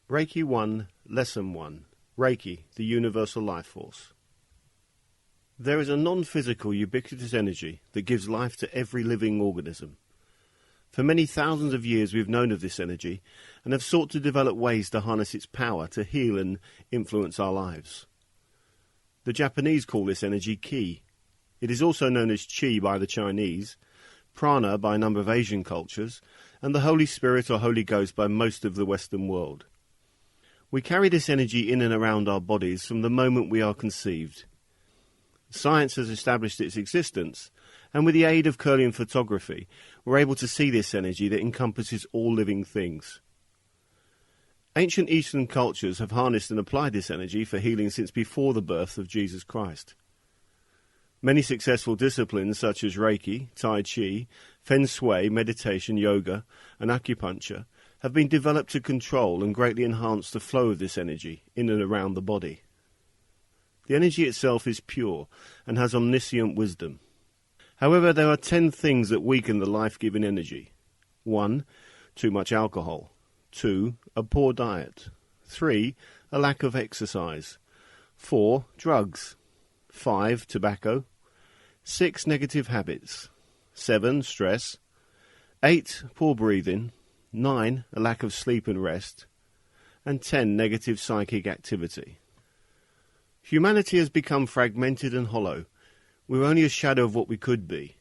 Reiki 1, Lesson 1. Reiki, the Universal Life Force. There is a non-physical ubiquitous energy that gives life to every living organism. For many thousands of years we've known of this energy and have sought to develop ways to harness its power to heal and influence our lives. The Japanese call this energy Ki. It is also known as Qi by the Chinese, Prana by a number of Asian cultures, and the Holy Spirit or Holy Ghost by most of the Western world. We carry this energy in and around our bodies from the moment we are conceived. Science has established its existence, and with the aid of Kirlian photography, we're able to see this energy that encompasses all living things. Ancient Eastern cultures have harnessed and applied this energy for healing since before the birth of Jesus Christ. Many successful disciplines such as Reiki, Tai Chi, Feng Shui, meditation, yoga, and acupuncture have been developed to control and greatly enhance the flow of this energy in and around the body. The energy itself is pure and has omniscient wisdom. However, there are 10 things that weaken the life-giving energy. 1. Too much alcohol. 2. A poor diet. 3. A lack of exercise. 4. Drugs. 5. Tobacco. 6. Negative habits. 7. Stress. 8. Poor breathing. 9. A lack of sleep and rest. And 10. Negative psychic activity. Humanity has become fragmented and hollow. We're only a shadow of what we could be.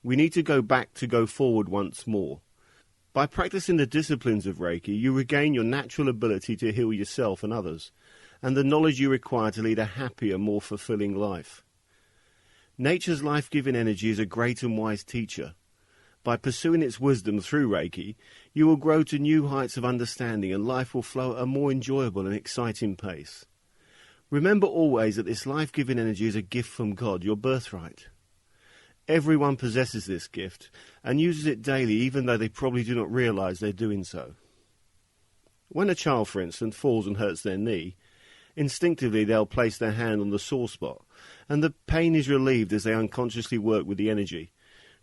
We need to go back to go forward once more. By practicing the disciplines of Reiki, you regain your natural ability to heal yourself and others, and the knowledge you require to lead a happier, more fulfilling life. Nature's life-giving energy is a great and wise teacher. By pursuing its wisdom through Reiki, you will grow to new heights of understanding and life will flow at a more enjoyable and exciting pace. Remember always that this life-giving energy is a gift from God, your birthright. Everyone possesses this gift and uses it daily, even though they probably do not realize they're doing so. When a child, for instance, falls and hurts their knee, instinctively they'll place their hand on the sore spot, and the pain is relieved as they unconsciously work with the energy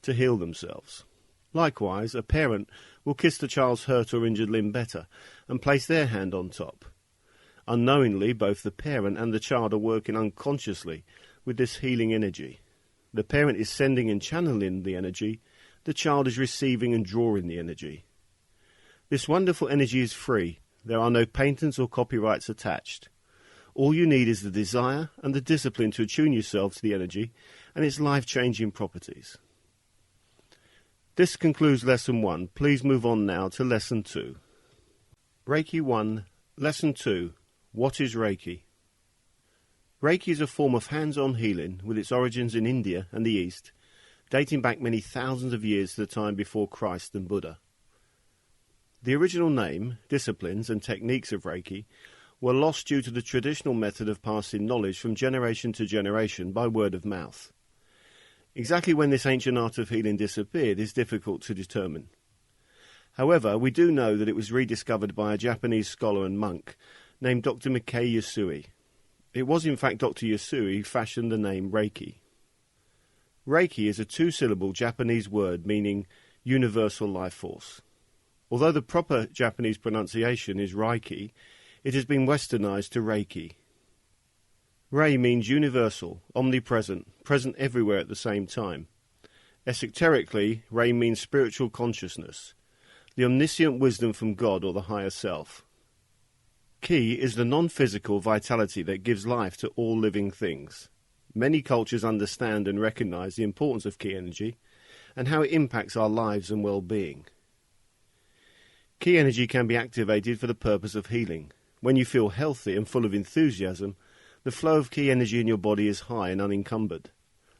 to heal themselves. Likewise, a parent will kiss the child's hurt or injured limb better and place their hand on top. Unknowingly, both the parent and the child are working unconsciously with this healing energy. The parent is sending and channeling the energy, the child is receiving and drawing the energy. This wonderful energy is free. There are no patents or copyrights attached. All you need is the desire and the discipline to attune yourself to the energy and its life-changing properties. This concludes Lesson 1. Please move on now to Lesson 2. Reiki 1, Lesson 2. What is Reiki? Reiki is a form of hands-on healing with its origins in India and the East, dating back many thousands of years to the time before Christ and Buddha. The original name, disciplines and techniques of Reiki were lost due to the traditional method of passing knowledge from generation to generation by word of mouth. Exactly when this ancient art of healing disappeared is difficult to determine. However, we do know that it was rediscovered by a Japanese scholar and monk named Dr. Mikei Yasui. It was in fact Dr. Yasui who fashioned the name Reiki. Reiki is a two-syllable Japanese word meaning universal life force. Although the proper Japanese pronunciation is Reiki, it has been westernized to Reiki. Rei means universal, omnipresent, present everywhere at the same time. Esoterically, Rei means spiritual consciousness, the omniscient wisdom from God or the higher self. Ki is the non-physical vitality that gives life to all living things. Many cultures understand and recognize the importance of Ki energy and how it impacts our lives and well-being. Ki energy can be activated for the purpose of healing. When you feel healthy and full of enthusiasm, the flow of Ki energy in your body is high and unencumbered.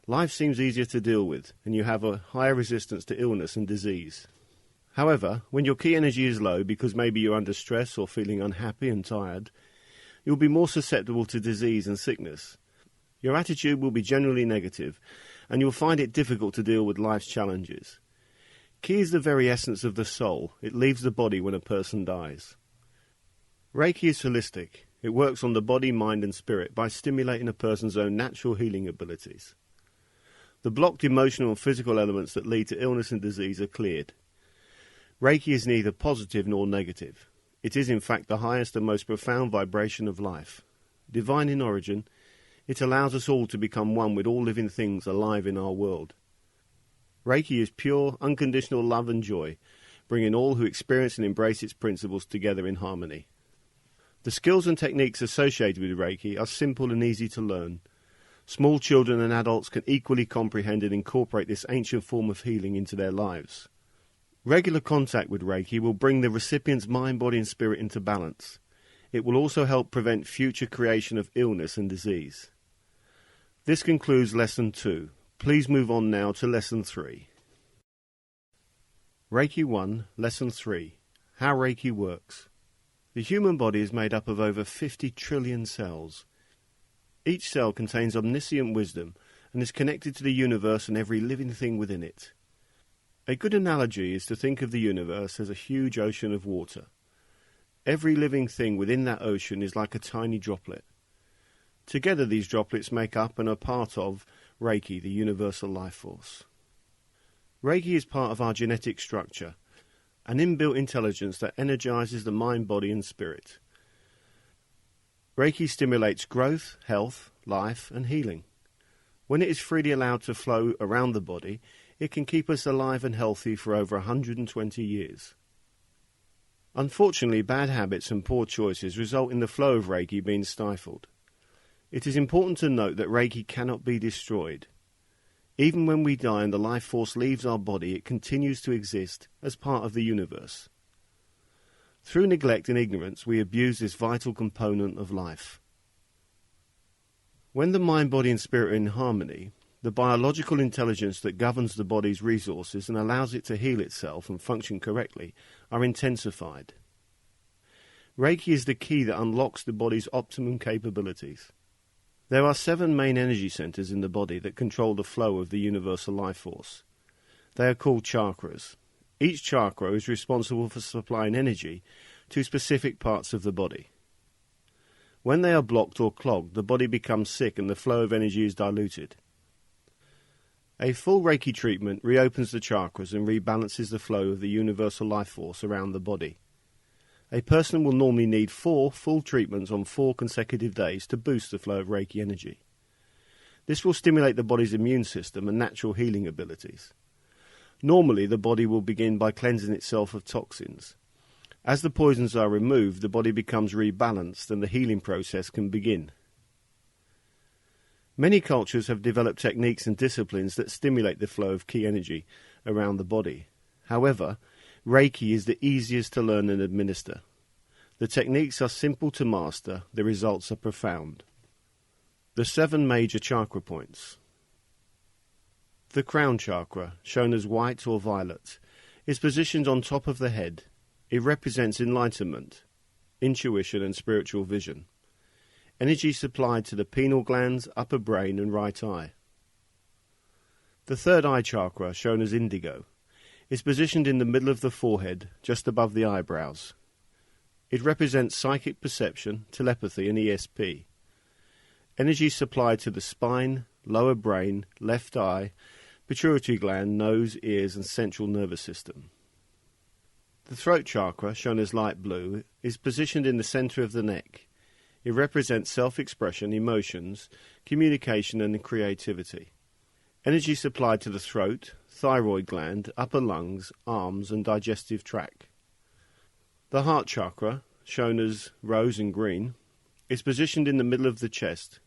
Life seems easier to deal with, and you have a higher resistance to illness and disease. However, when your Ki energy is low because maybe you're under stress or feeling unhappy and tired, you'll be more susceptible to disease and sickness. Your attitude will be generally negative, and you'll find it difficult to deal with life's challenges. Ki is the very essence of the soul. It leaves the body when a person dies. Reiki is holistic. It works on the body, mind and spirit by stimulating a person's own natural healing abilities. The blocked emotional and physical elements that lead to illness and disease are cleared. Reiki is neither positive nor negative. It is in fact the highest and most profound vibration of life. Divine in origin, it allows us all to become one with all living things alive in our world. Reiki is pure, unconditional love and joy, bringing all who experience and embrace its principles together in harmony. The skills and techniques associated with Reiki are simple and easy to learn. Small children and adults can equally comprehend and incorporate this ancient form of healing into their lives. Regular contact with Reiki will bring the recipient's mind, body and spirit into balance. It will also help prevent future creation of illness and disease. This concludes Lesson 2. Please move on now to Lesson 3. Reiki 1, Lesson 3. How Reiki works. The human body is made up of over 50 trillion cells. Each cell contains omniscient wisdom and is connected to the universe and every living thing within it. A good analogy is to think of the universe as a huge ocean of water. Every living thing within that ocean is like a tiny droplet. Together these droplets make up and are part of Reiki, the universal life force. Reiki is part of our genetic structure, an inbuilt intelligence that energizes the mind, body and spirit. Reiki stimulates growth, health, life and healing. When it is freely allowed to flow around the body, it can keep us alive and healthy for over 120 years. Unfortunately, bad habits and poor choices result in the flow of Reiki being stifled. It is important to note that Reiki cannot be destroyed. Even when we die and the life force leaves our body, it continues to exist as part of the universe. Through neglect and ignorance, we abuse this vital component of life. When the mind, body and spirit are in harmony, the biological intelligence that governs the body's resources and allows it to heal itself and function correctly are intensified. Reiki is the key that unlocks the body's optimum capabilities. There are 7 main energy centers in the body that control the flow of the universal life force. They are called chakras. Each chakra is responsible for supplying energy to specific parts of the body. When they are blocked or clogged, the body becomes sick and the flow of energy is diluted. A full Reiki treatment reopens the chakras and rebalances the flow of the universal life force around the body. A person will normally need 4 full treatments on 4 consecutive days to boost the flow of Reiki energy. This will stimulate the body's immune system and natural healing abilities. Normally, the body will begin by cleansing itself of toxins. As the poisons are removed, the body becomes rebalanced and the healing process can begin. Many cultures have developed techniques and disciplines that stimulate the flow of key energy around the body. However, Reiki is the easiest to learn and administer. The techniques are simple to master, the results are profound. The 7 major chakra points. The crown chakra, shown as white or violet, is positioned on top of the head. It represents enlightenment, intuition and spiritual vision. Energy supplied to the pineal glands, upper brain and right eye. The third eye chakra, shown as indigo, is positioned in the middle of the forehead, just above the eyebrows. It represents psychic perception, telepathy and ESP. Energy supplied to the spine, lower brain, left eye, pituitary gland, nose, ears and central nervous system. The throat chakra, shown as light blue, is positioned in the center of the neck. It represents self-expression, emotions, communication and creativity. Energy supplied to the throat, thyroid gland, upper lungs, arms and digestive tract. The heart chakra, shown as rose and green, is positioned in the middle of the chest.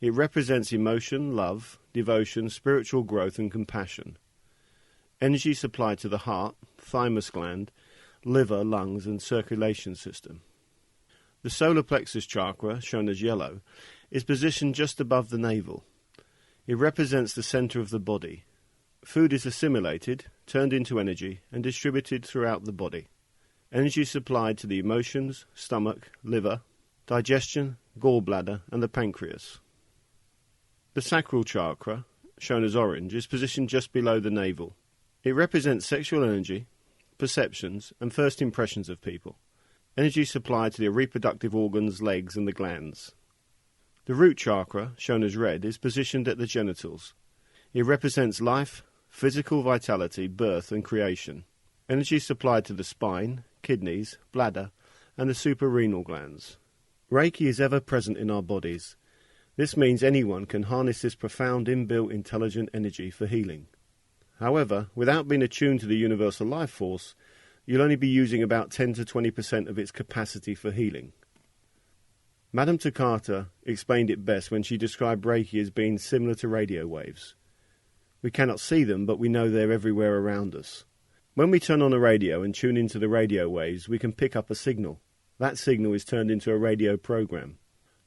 It represents emotion, love, devotion, spiritual growth and compassion. Energy supplied to the heart, thymus gland, liver, lungs and circulation system. The solar plexus chakra, shown as yellow, is positioned just above the navel. It represents the center of the body. Food is assimilated, turned into energy and distributed throughout the body. Energy supplied to the emotions, stomach, liver, digestion, gallbladder and the pancreas. The sacral chakra, shown as orange, is positioned just below the navel. It represents sexual energy, perceptions, and first impressions of people. Energy supplied to the reproductive organs, legs, and the glands. The root chakra, shown as red, is positioned at the genitals. It represents life, physical vitality, birth, and creation. Energy supplied to the spine, kidneys, bladder, and the suprarenal glands. Reiki is ever present in our bodies. This means anyone can harness this profound inbuilt intelligent energy for healing. However, without being attuned to the universal life force, you'll only be using about 10 to 20% of its capacity for healing. Madame Takata explained it best when she described Reiki as being similar to radio waves. We cannot see them, but we know they're everywhere around us. When we turn on a radio and tune into the radio waves, we can pick up a signal. That signal is turned into a radio program.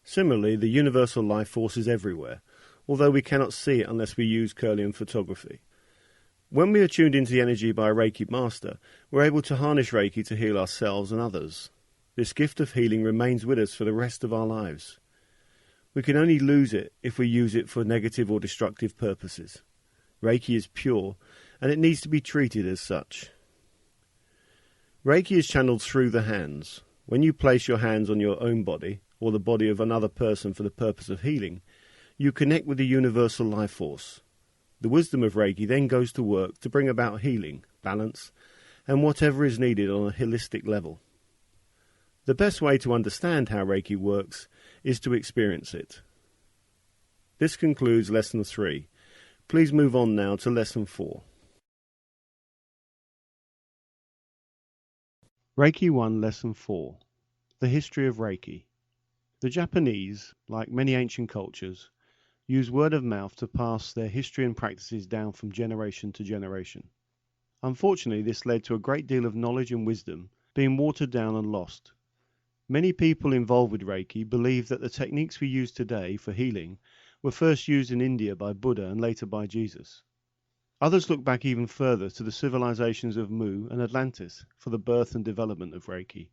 Similarly, the universal life force is everywhere, although we cannot see it unless we use Kirlian photography. When we are tuned into the energy by a Reiki master, we're able to harness Reiki to heal ourselves and others. This gift of healing remains with us for the rest of our lives. We can only lose it if we use it for negative or destructive purposes. Reiki is pure, and it needs to be treated as such. Reiki is channeled through the hands. When you place your hands on your own body, or the body of another person for the purpose of healing, you connect with the universal life force. The wisdom of Reiki then goes to work to bring about healing, balance, and whatever is needed on a holistic level. The best way to understand how Reiki works is to experience it. This concludes Lesson 3. Please move on now to Lesson 4. Reiki 1, Lesson 4. The History of Reiki. The Japanese, like many ancient cultures, use word of mouth to pass their history and practices down from generation to generation. Unfortunately, this led to a great deal of knowledge and wisdom being watered down and lost. Many people involved with Reiki believe that the techniques we use today for healing were first used in India by Buddha and later by Jesus. Others look back even further to the civilizations of Mu and Atlantis for the birth and development of Reiki.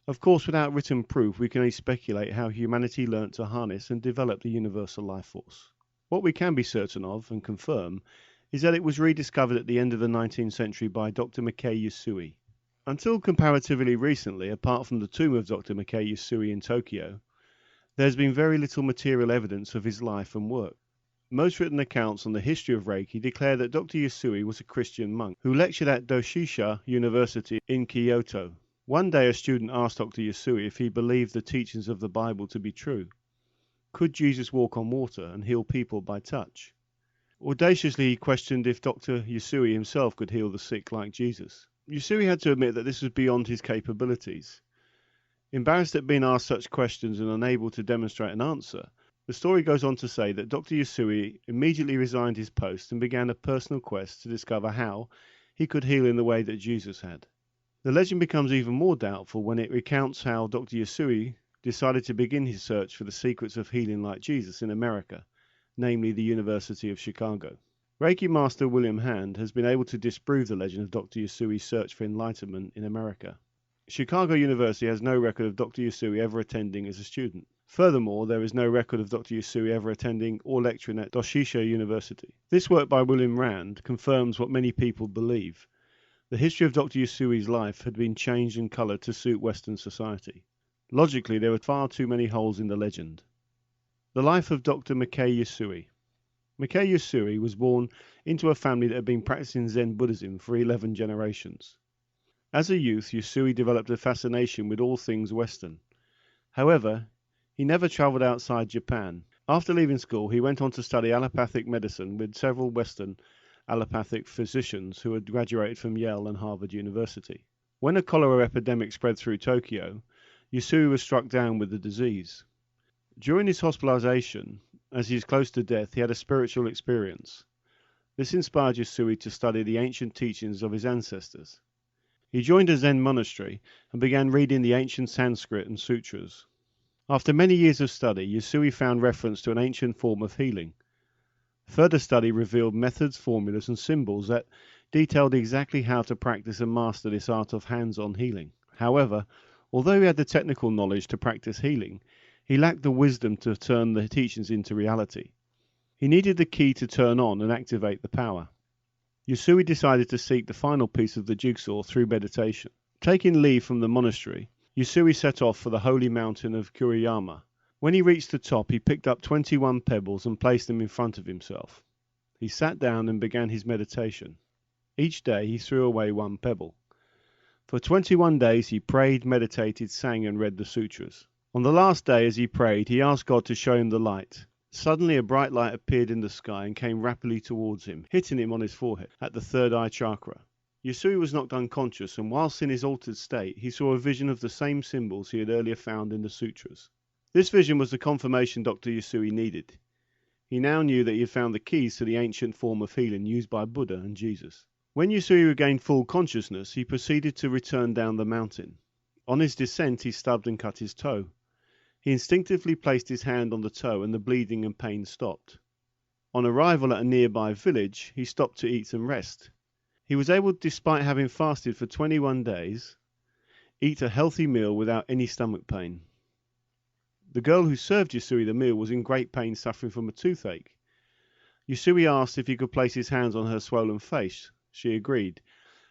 Of course, without written proof, we can only speculate how humanity learnt to harness and develop the universal life force. What we can be certain of and confirm is that it was rediscovered at the end of the 19th century by Dr. Mikei Usui. Until comparatively recently, apart from the tomb of Dr. Mikei Usui in Tokyo, there has been very little material evidence of his life and work. Most written accounts on the history of Reiki declare that Dr. Usui was a Christian monk who lectured at Doshisha University in Kyoto. One day a student asked Dr. Usui if he believed the teachings of the Bible to be true. Could Jesus walk on water and heal people by touch? Audaciously he questioned if Dr. Usui himself could heal the sick like Jesus. Usui had to admit that this was beyond his capabilities. Embarrassed at being asked such questions and unable to demonstrate an answer, the story goes on to say that Dr. Usui immediately resigned his post and began a personal quest to discover how he could heal in the way that Jesus had. The legend becomes even more doubtful when it recounts how Dr. Usui decided to begin his search for the secrets of healing like Jesus in America, namely the University of Chicago. Reiki master William Hand has been able to disprove the legend of Dr. Usui's search for enlightenment in America. Chicago University has no record of Dr. Usui ever attending as a student. Furthermore, there is no record of Dr. Usui ever attending or lecturing at Doshisha University. This work by William Rand confirms what many people believe. The history of Dr. Usui's life had been changed and coloured to suit Western society. Logically, there were far too many holes in the legend. The life of Dr. Mikei Usui. Mikei Usui was born into a family that had been practicing Zen Buddhism for 11 generations. As a youth, Usui developed a fascination with all things Western. However, he never travelled outside Japan. After leaving school, he went on to study allopathic medicine with several Western allopathic physicians who had graduated from Yale and Harvard University. When a cholera epidemic spread through Tokyo, Usui was struck down with the disease. During his hospitalization, as he is close to death, he had a spiritual experience. This inspired Usui to study the ancient teachings of his ancestors. He joined a Zen monastery and began reading the ancient Sanskrit and sutras. After many years of study, Usui found reference to an ancient form of healing. Further study revealed methods, formulas, and symbols that detailed exactly how to practice and master this art of hands-on healing. However, although he had the technical knowledge to practice healing, he lacked the wisdom to turn the teachings into reality. He needed the key to turn on and activate the power. Usui decided to seek the final piece of the jigsaw through meditation. Taking leave from the monastery, Usui set off for the holy mountain of Kuriyama. When he reached the top, he picked up 21 pebbles and placed them in front of himself. He sat down and began his meditation. Each day he threw away one pebble. For 21 days he prayed, meditated, sang and read the sutras. On the last day, as he prayed, he asked God to show him the light. Suddenly a bright light appeared in the sky and came rapidly towards him, hitting him on his forehead, at the third eye chakra. Yusui was knocked unconscious, and whilst in his altered state, he saw a vision of the same symbols he had earlier found in the sutras. This vision was the confirmation Dr. Yusui needed. He now knew that he had found the keys to the ancient form of healing used by Buddha and Jesus. When Yusui regained full consciousness, he proceeded to return down the mountain. On his descent, he stubbed and cut his toe. He instinctively placed his hand on the toe, and the bleeding and pain stopped. On arrival at a nearby village, he stopped to eat and rest. He was able, despite having fasted for 21 days, eat a healthy meal without any stomach pain. The girl who served Yusui the meal was in great pain, suffering from a toothache. Yusui asked if he could place his hands on her swollen face. She agreed,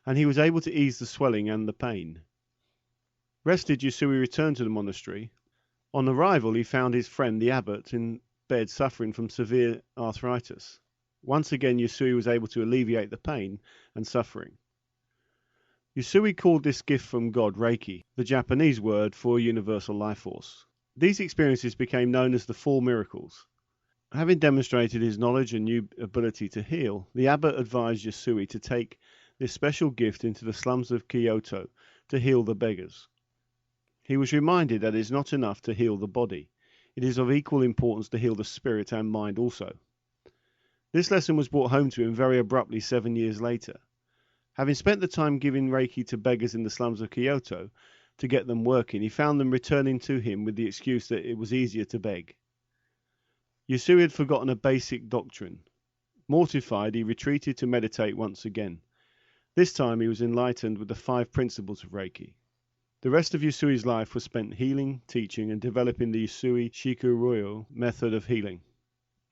and he was able to ease the swelling and the pain. Rested, Yusui returned to the monastery. On arrival, he found his friend the abbot in bed suffering from severe arthritis. Once again, Yusui was able to alleviate the pain and suffering. Yusui called this gift from God Reiki, the Japanese word for universal life force. These experiences became known as the Four Miracles. Having demonstrated his knowledge and new ability to heal, the abbot advised Yusui to take this special gift into the slums of Kyoto to heal the beggars. He was reminded that it is not enough to heal the body. It is of equal importance to heal the spirit and mind also. This lesson was brought home to him very abruptly 7 years later. Having spent the time giving Reiki to beggars in the slums of Kyoto to get them working, he found them returning to him with the excuse that it was easier to beg. Yusui had forgotten a basic doctrine. Mortified, he retreated to meditate once again. This time he was enlightened with the 5 principles of Reiki. The rest of Yusui's life was spent healing, teaching, and developing the Yusui Shikuryo method of healing.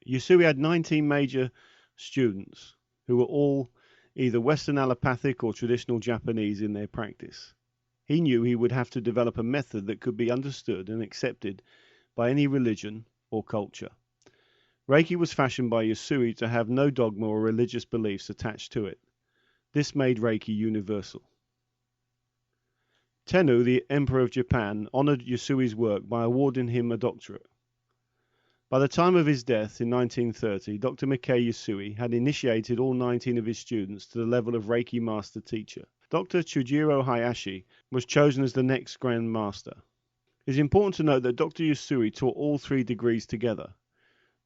Yusui had 19 major students who were all either Western allopathic or traditional Japanese in their practice. He knew he would have to develop a method that could be understood and accepted by any religion or culture. Reiki was fashioned by Yusui to have no dogma or religious beliefs attached to it. This made Reiki universal. Tenno, the Emperor of Japan, honored Yusui's work by awarding him a doctorate. By the time of his death in 1930, Dr. Mikei Yusui had initiated all 19 of his students to the level of Reiki Master Teacher. Dr. Chujiro Hayashi was chosen as the next Grand Master. It is important to note that Dr. Yusui taught all 3 degrees together.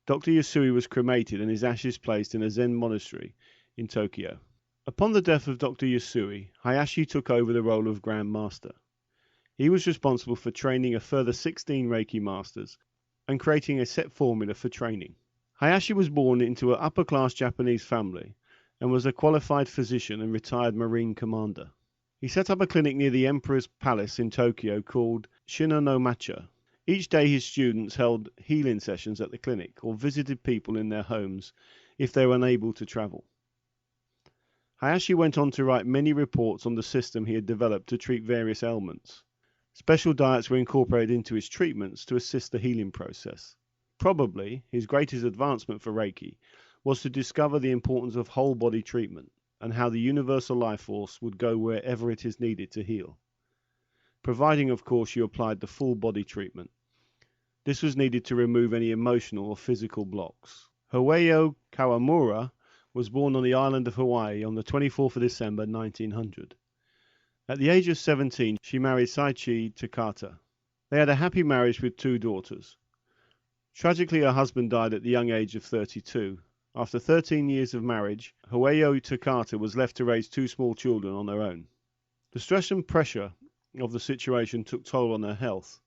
Dr. Yusui was cremated and his ashes placed in a Zen monastery in Tokyo. Upon the death of Dr. Yusui, Hayashi took over the role of Grand Master. He was responsible for training a further 16 Reiki Masters and creating a set formula for training. Hayashi was born into an upper-class Japanese family and was a qualified physician and retired Marine commander. He set up a clinic near the Emperor's Palace in Tokyo called Shinno-no-macha. Each day his students held healing sessions at the clinic or visited people in their homes if they were unable to travel. Hayashi went on to write many reports on the system he had developed to treat various ailments. Special diets were incorporated into his treatments to assist the healing process. Probably his greatest advancement for Reiki was to discover the importance of whole body treatment and how the universal life force would go wherever it is needed to heal. Providing, of course, you applied the full body treatment. This was needed to remove any emotional or physical blocks. Hoeo Kawamura was born on the island of Hawaii on the 24th of December 1900. At the age of 17, she married Saichi Takata. They had a happy marriage with 2 daughters. Tragically, her husband died at the young age of 32. After 13 years of marriage, Hoeo Takata was left to raise 2 small children on her own. The stress and pressure of the situation took toll on her health.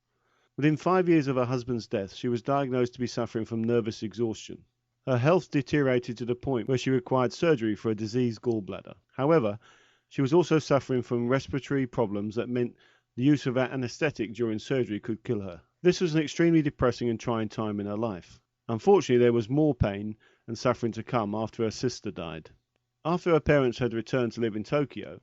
Within 5 years of her husband's death, she was diagnosed to be suffering from nervous exhaustion. Her health deteriorated to the point where she required surgery for a diseased gallbladder. However, she was also suffering from respiratory problems that meant the use of anesthetic during surgery could kill her. This was an extremely depressing and trying time in her life. Unfortunately, there was more pain and suffering to come after her sister died. After her parents had returned to live in Tokyo,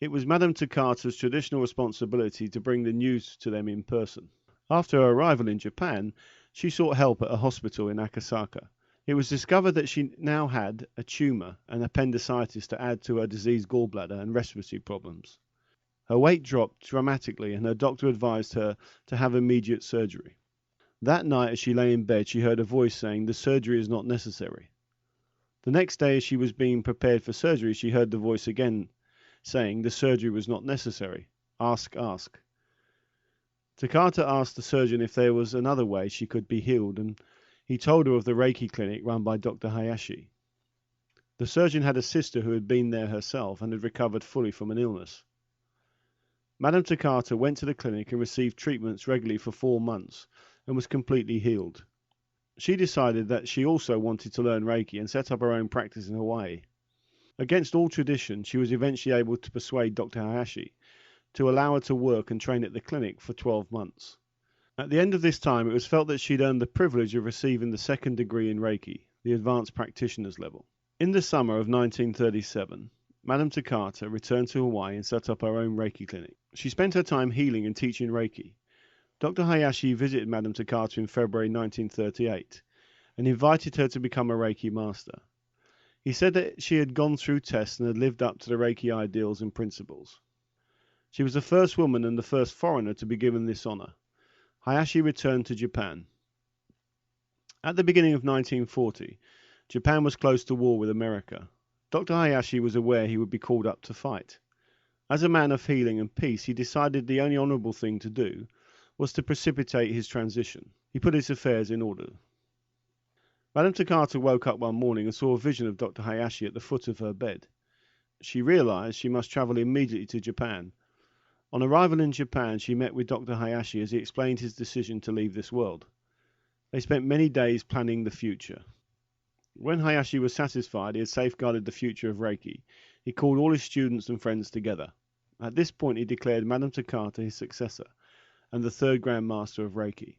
it was Madame Takata's traditional responsibility to bring the news to them in person. After her arrival in Japan, she sought help at a hospital in Akasaka. It was discovered that she now had a tumour and appendicitis to add to her diseased gallbladder and respiratory problems. Her weight dropped dramatically, and her doctor advised her to have immediate surgery. That night, as she lay in bed, she heard a voice saying, "The surgery is not necessary." The next day, as she was being prepared for surgery, she heard the voice again saying, "The surgery was not necessary. Ask, ask." Takata asked the surgeon if there was another way she could be healed, and he told her of the Reiki clinic run by Dr. Hashi. The surgeon had a sister who had been there herself and had recovered fully from an illness. Madame Takata went to the clinic and received treatments regularly for 4 months and was completely healed. She decided that she also wanted to learn Reiki and set up her own practice in Hawaii. Against all tradition, she was eventually able to persuade Dr. Hashi to allow her to work and train at the clinic for 12 months. At the end of this time, it was felt that she'd earned the privilege of receiving the second degree in Reiki, the advanced practitioner's level. In the summer of 1937, Madame Takata returned to Hawaii and set up her own Reiki clinic. She spent her time healing and teaching Reiki. Dr. Hayashi visited Madame Takata in February 1938 and invited her to become a Reiki master. He said that she had gone through tests and had lived up to the Reiki ideals and principles. She was the first woman and the first foreigner to be given this honor. Hayashi returned to Japan. At the beginning of 1940, Japan was close to war with America. Dr. Hayashi was aware he would be called up to fight. As a man of healing and peace, he decided the only honorable thing to do was to precipitate his transition. He put his affairs in order. Madame Takata woke up one morning and saw a vision of Dr. Hayashi at the foot of her bed. She realized she must travel immediately to Japan. On arrival in Japan, she met with Dr. Hayashi as he explained his decision to leave this world. They spent many days planning the future. When Hayashi was satisfied he had safeguarded the future of Reiki, he called all his students and friends together. At this point, he declared Madame Takata his successor and the third Grand Master of Reiki.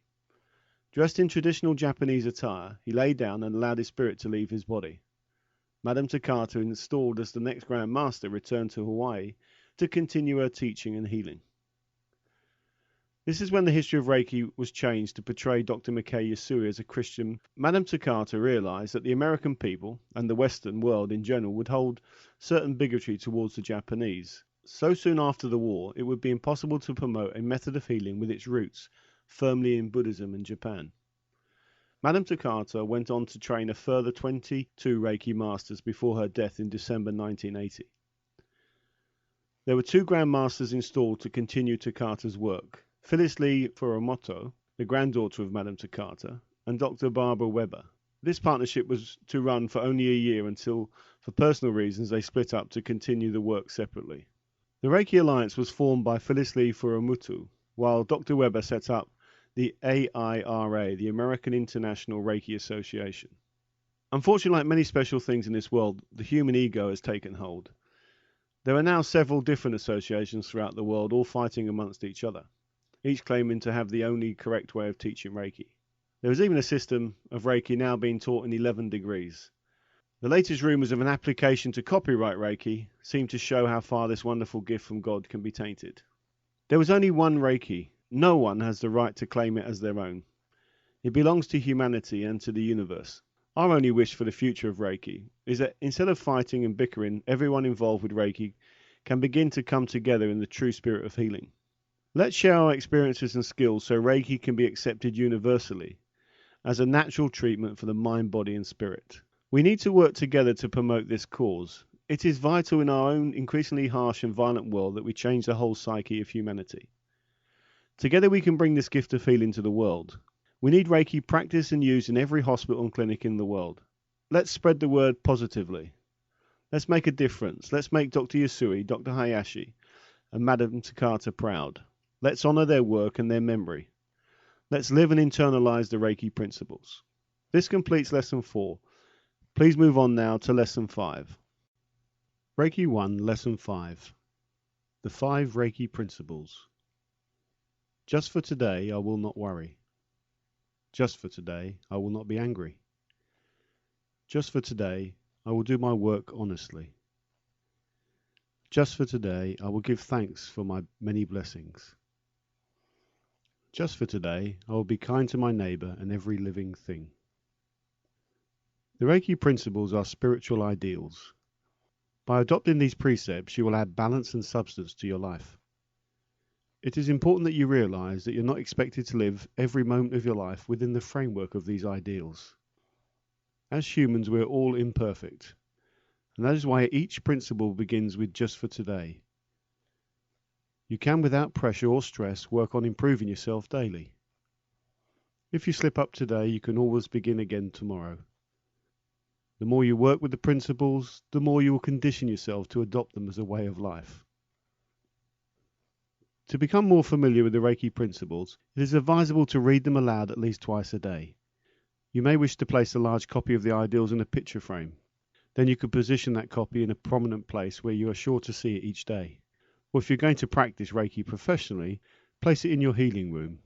Dressed in traditional Japanese attire, he lay down and allowed his spirit to leave his body. Madame Takata, installed as the next Grand Master, returned to Hawaii to continue her teaching and healing. This is when the history of Reiki was changed to portray Dr. Mikei Yasui as a Christian. Madame Takata realized that the American people, and the Western world in general, would hold certain bigotry towards the Japanese. So soon after the war, it would be impossible to promote a method of healing with its roots firmly in Buddhism in Japan. Madame Takata went on to train a further 22 Reiki masters before her death in December 1980. There were 2 Grand Masters installed to continue Takata's work: Phyllis Lee Furumoto, the granddaughter of Madame Takata, and Dr. Barbara Weber. This partnership was to run for only a year until, for personal reasons, they split up to continue the work separately. The Reiki Alliance was formed by Phyllis Lee Furumoto, while Dr. Weber set up the AIRA, the American International Reiki Association. Unfortunately, like many special things in this world, the human ego has taken hold. There are now several different associations throughout the world, all fighting amongst each other, each claiming to have the only correct way of teaching Reiki. There is even a system of Reiki now being taught in 11 degrees. The latest rumours of an application to copyright Reiki seem to show how far this wonderful gift from God can be tainted. There was only one Reiki. No one has the right to claim it as their own. It belongs to humanity and to the universe. Our only wish for the future of Reiki is that instead of fighting and bickering, everyone involved with Reiki can begin to come together in the true spirit of healing. Let's share our experiences and skills so Reiki can be accepted universally as a natural treatment for the mind, body and spirit. We need to work together to promote this cause. It is vital in our own increasingly harsh and violent world that we change the whole psyche of humanity. Together we can bring this gift of healing to the world. We need Reiki practiced and used in every hospital and clinic in the world. Let's spread the word positively. Let's make a difference. Let's make Dr. Yasui, Dr. Hayashi and Madame Takata proud. Let's honour their work and their memory. Let's live and internalise the Reiki principles. This completes Lesson 4. Please move on now to Lesson 5. Reiki 1, Lesson 5. The 5 Reiki Principles. Just for today, I will not worry. Just for today, I will not be angry. Just for today, I will do my work honestly. Just for today, I will give thanks for my many blessings. Just for today, I will be kind to my neighbour and every living thing. The Reiki principles are spiritual ideals. By adopting these precepts, you will add balance and substance to your life. It is important that you realize that you're not expected to live every moment of your life within the framework of these ideals. As humans, we're all imperfect, and that is why each principle begins with just for today. You can, without pressure or stress, work on improving yourself daily. If you slip up today, you can always begin again tomorrow. The more you work with the principles, the more you will condition yourself to adopt them as a way of life. To become more familiar with the Reiki principles, it is advisable to read them aloud at least twice a day. You may wish to place a large copy of the ideals in a picture frame. Then you could position that copy in a prominent place where you are sure to see it each day. Or if you're going to practice Reiki professionally, place it in your healing room.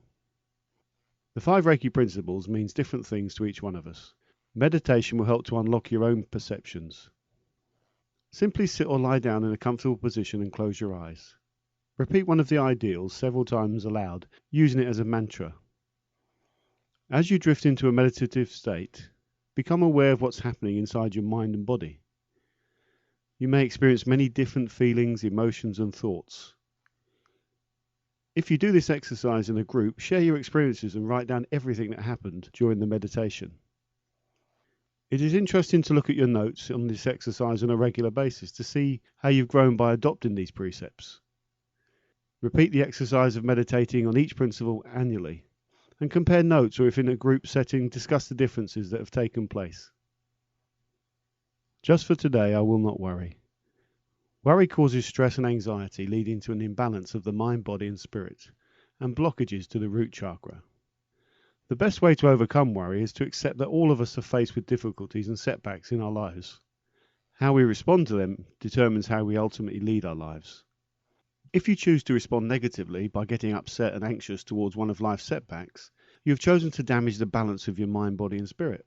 The 5 Reiki principles means different things to each one of us. Meditation will help to unlock your own perceptions. Simply sit or lie down in a comfortable position and close your eyes. Repeat one of the ideals several times aloud, using it as a mantra. As you drift into a meditative state, become aware of what's happening inside your mind and body. You may experience many different feelings, emotions, and thoughts. If you do this exercise in a group, share your experiences and write down everything that happened during the meditation. It is interesting to look at your notes on this exercise on a regular basis to see how you've grown by adopting these precepts. Repeat the exercise of meditating on each principle annually, and compare notes, or if in a group setting, discuss the differences that have taken place. Just for today, I will not worry. Worry causes stress and anxiety, leading to an imbalance of the mind, body, and spirit, and blockages to the root chakra. The best way to overcome worry is to accept that all of us are faced with difficulties and setbacks in our lives. How we respond to them determines how we ultimately lead our lives. If you choose to respond negatively by getting upset and anxious towards one of life's setbacks, you have chosen to damage the balance of your mind, body, and spirit.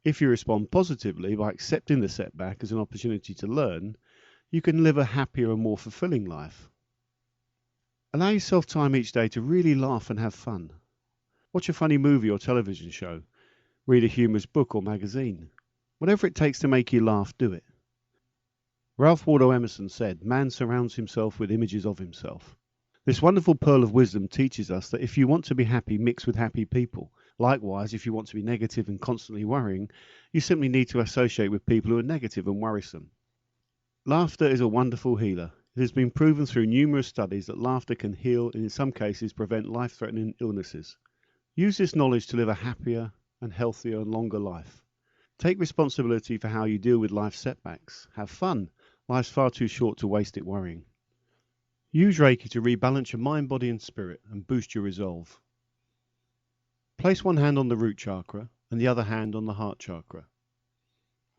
If you respond positively by accepting the setback as an opportunity to learn, you can live a happier and more fulfilling life. Allow yourself time each day to really laugh and have fun. Watch a funny movie or television show. Read a humorous book or magazine. Whatever it takes to make you laugh, do it. Ralph Waldo Emerson said, "Man surrounds himself with images of himself." This wonderful pearl of wisdom teaches us that if you want to be happy, mix with happy people. Likewise, if you want to be negative and constantly worrying, you simply need to associate with people who are negative and worrisome. Laughter is a wonderful healer. It has been proven through numerous studies that laughter can heal and in some cases prevent life-threatening illnesses. Use this knowledge to live a happier and healthier and longer life. Take responsibility for how you deal with life's setbacks. Have fun. Life's far too short to waste it worrying. Use Reiki to rebalance your mind, body and spirit and boost your resolve. Place one hand on the root chakra and the other hand on the heart chakra.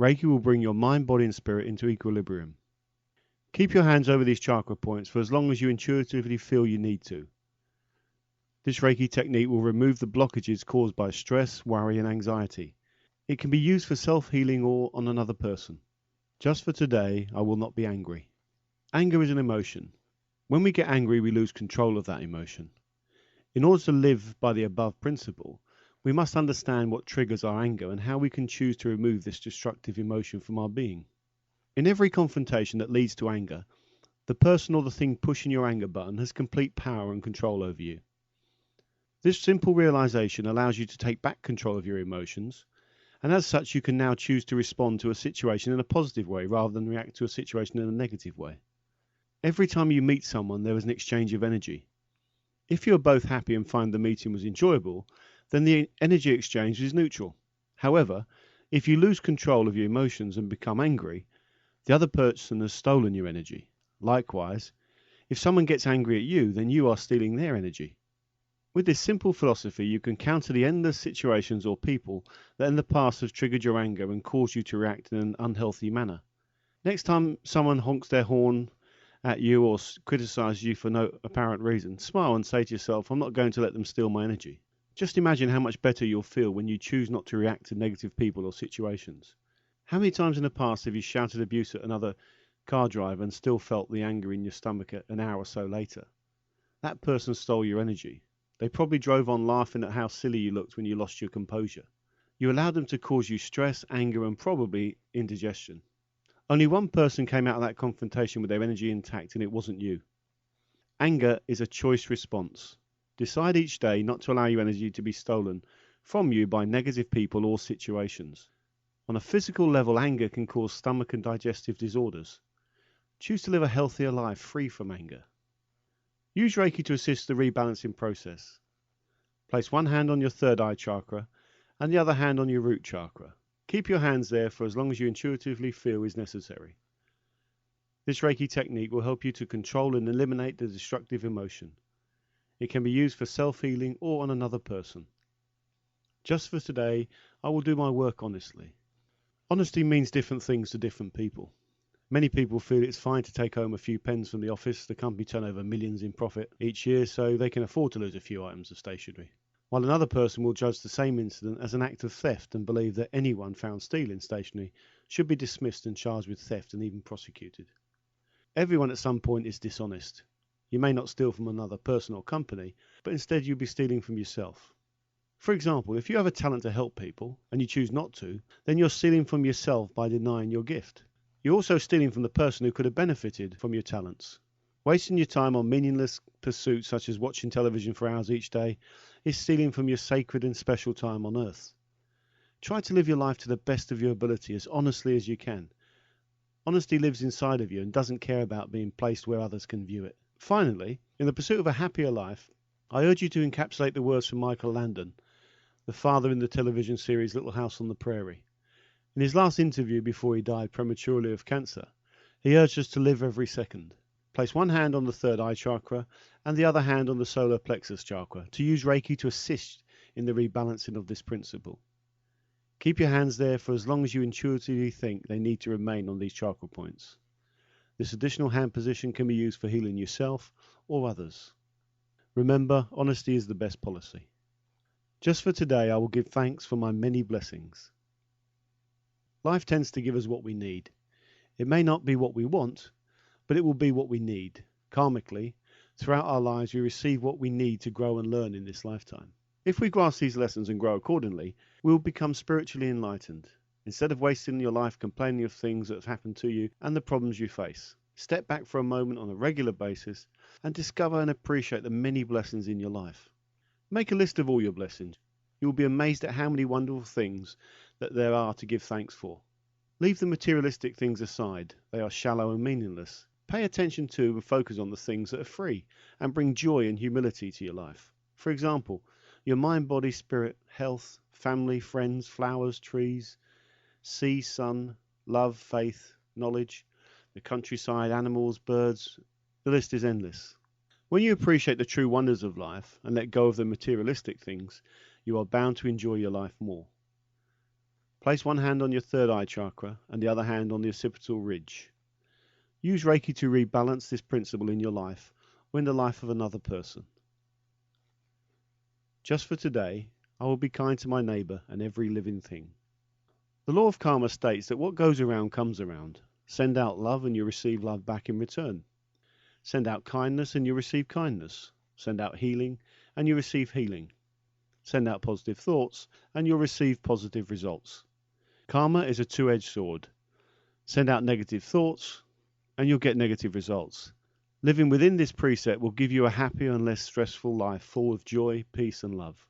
Reiki will bring your mind, body and spirit into equilibrium. Keep your hands over these chakra points for as long as you intuitively feel you need to. This Reiki technique will remove the blockages caused by stress, worry and anxiety. It can be used for self-healing or on another person. Just for today, I will not be angry. Anger is an emotion. When we get angry, we lose control of that emotion. In order to live by the above principle, we must understand what triggers our anger and how we can choose to remove this destructive emotion from our being. In every confrontation that leads to anger, the person or the thing pushing your anger button has complete power and control over you. This simple realization allows you to take back control of your emotions, and as such you can now choose to respond to a situation in a positive way rather than react to a situation in a negative way. Every time you meet someone, there is an exchange of energy. If you are both happy and find the meeting was enjoyable, then the energy exchange is neutral. However, if you lose control of your emotions and become angry, the other person has stolen your energy. Likewise, if someone gets angry at you, then you are stealing their energy. With this simple philosophy, you can counter the endless situations or people that in the past have triggered your anger and caused you to react in an unhealthy manner. Next time someone honks their horn at you or criticizes you for no apparent reason, smile and say to yourself, "I'm not going to let them steal my energy." Just imagine how much better you'll feel when you choose not to react to negative people or situations. How many times in the past have you shouted abuse at another car driver and still felt the anger in your stomach an hour or so later? That person stole your energy. They probably drove on laughing at how silly you looked when you lost your composure. You allowed them to cause you stress, anger, and probably indigestion. Only one person came out of that confrontation with their energy intact, and it wasn't you. Anger is a choice response. Decide each day not to allow your energy to be stolen from you by negative people or situations. On a physical level, anger can cause stomach and digestive disorders. Choose to live a healthier life free from anger. Use Reiki to assist the rebalancing process. Place one hand on your third eye chakra and the other hand on your root chakra. Keep your hands there for as long as you intuitively feel is necessary. This Reiki technique will help you to control and eliminate the destructive emotion. It can be used for self-healing or on another person. Just for today, I will do my work honestly. Honesty means different things to different people. Many people feel it's fine to take home a few pens from the office. The company turn over millions in profit each year, so they can afford to lose a few items of stationery. While another person will judge the same incident as an act of theft and believe that anyone found stealing stationery should be dismissed and charged with theft and even prosecuted. Everyone at some point is dishonest. You may not steal from another person or company, but instead you'll be stealing from yourself. For example, if you have a talent to help people and you choose not to, then you're stealing from yourself by denying your gift. You're also stealing from the person who could have benefited from your talents. Wasting your time on meaningless pursuits such as watching television for hours each day is stealing from your sacred and special time on earth. Try to live your life to the best of your ability as honestly as you can. Honesty lives inside of you and doesn't care about being placed where others can view it. Finally, in the pursuit of a happier life, I urge you to encapsulate the words from Michael Landon, the father in the television series Little House on the Prairie. In his last interview before he died prematurely of cancer, he urged us to live every second. Place one hand on the third eye chakra and the other hand on the solar plexus chakra to use Reiki to assist in the rebalancing of this principle. Keep your hands there for as long as you intuitively think they need to remain on these chakra points. This additional hand position can be used for healing yourself or others. Remember, honesty is the best policy. Just for today, I will give thanks for my many blessings. Life tends to give us what we need. It may not be what we want, but it will be what we need. Karmically, throughout our lives, we receive what we need to grow and learn in this lifetime. If we grasp these lessons and grow accordingly, we will become spiritually enlightened. Instead of wasting your life complaining of things that have happened to you and the problems you face, step back for a moment on a regular basis and discover and appreciate the many blessings in your life. Make a list of all your blessings. You will be amazed at how many wonderful things that there are to give thanks for. Leave the materialistic things aside. They are shallow and meaningless. Pay attention to and focus on the things that are free and bring joy and humility to your life. For example, your mind, body, spirit, health, family, friends, flowers, trees, sea, sun, love, faith, knowledge, the countryside, animals, birds. The list is endless. When you appreciate the true wonders of life and let go of the materialistic things, you are bound to enjoy your life more. Place one hand on your third eye chakra and the other hand on the occipital ridge. Use Reiki to rebalance this principle in your life or in the life of another person. Just for today, I will be kind to my neighbour and every living thing. The law of karma states that what goes around comes around. Send out love and you receive love back in return. Send out kindness and you receive kindness. Send out healing and you receive healing. Send out positive thoughts and you'll receive positive results. Karma is a two-edged sword. Send out negative thoughts and you'll get negative results. Living within this precept will give you a happier and less stressful life full of joy, peace and love.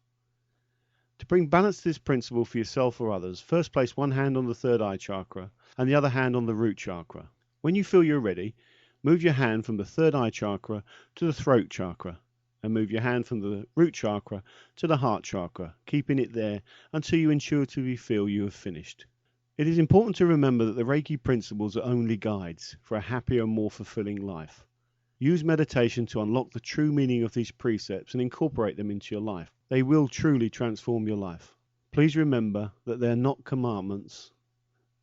To bring balance to this principle for yourself or others, first place one hand on the third eye chakra and the other hand on the root chakra. When you feel you're ready, move your hand from the third eye chakra to the throat chakra and move your hand from the root chakra to the heart chakra, keeping it there until you intuitively feel you have finished. It is important to remember that the Reiki principles are only guides for a happier and more fulfilling life. Use meditation to unlock the true meaning of these precepts and incorporate them into your life. They will truly transform your life. Please remember that they are not commandments,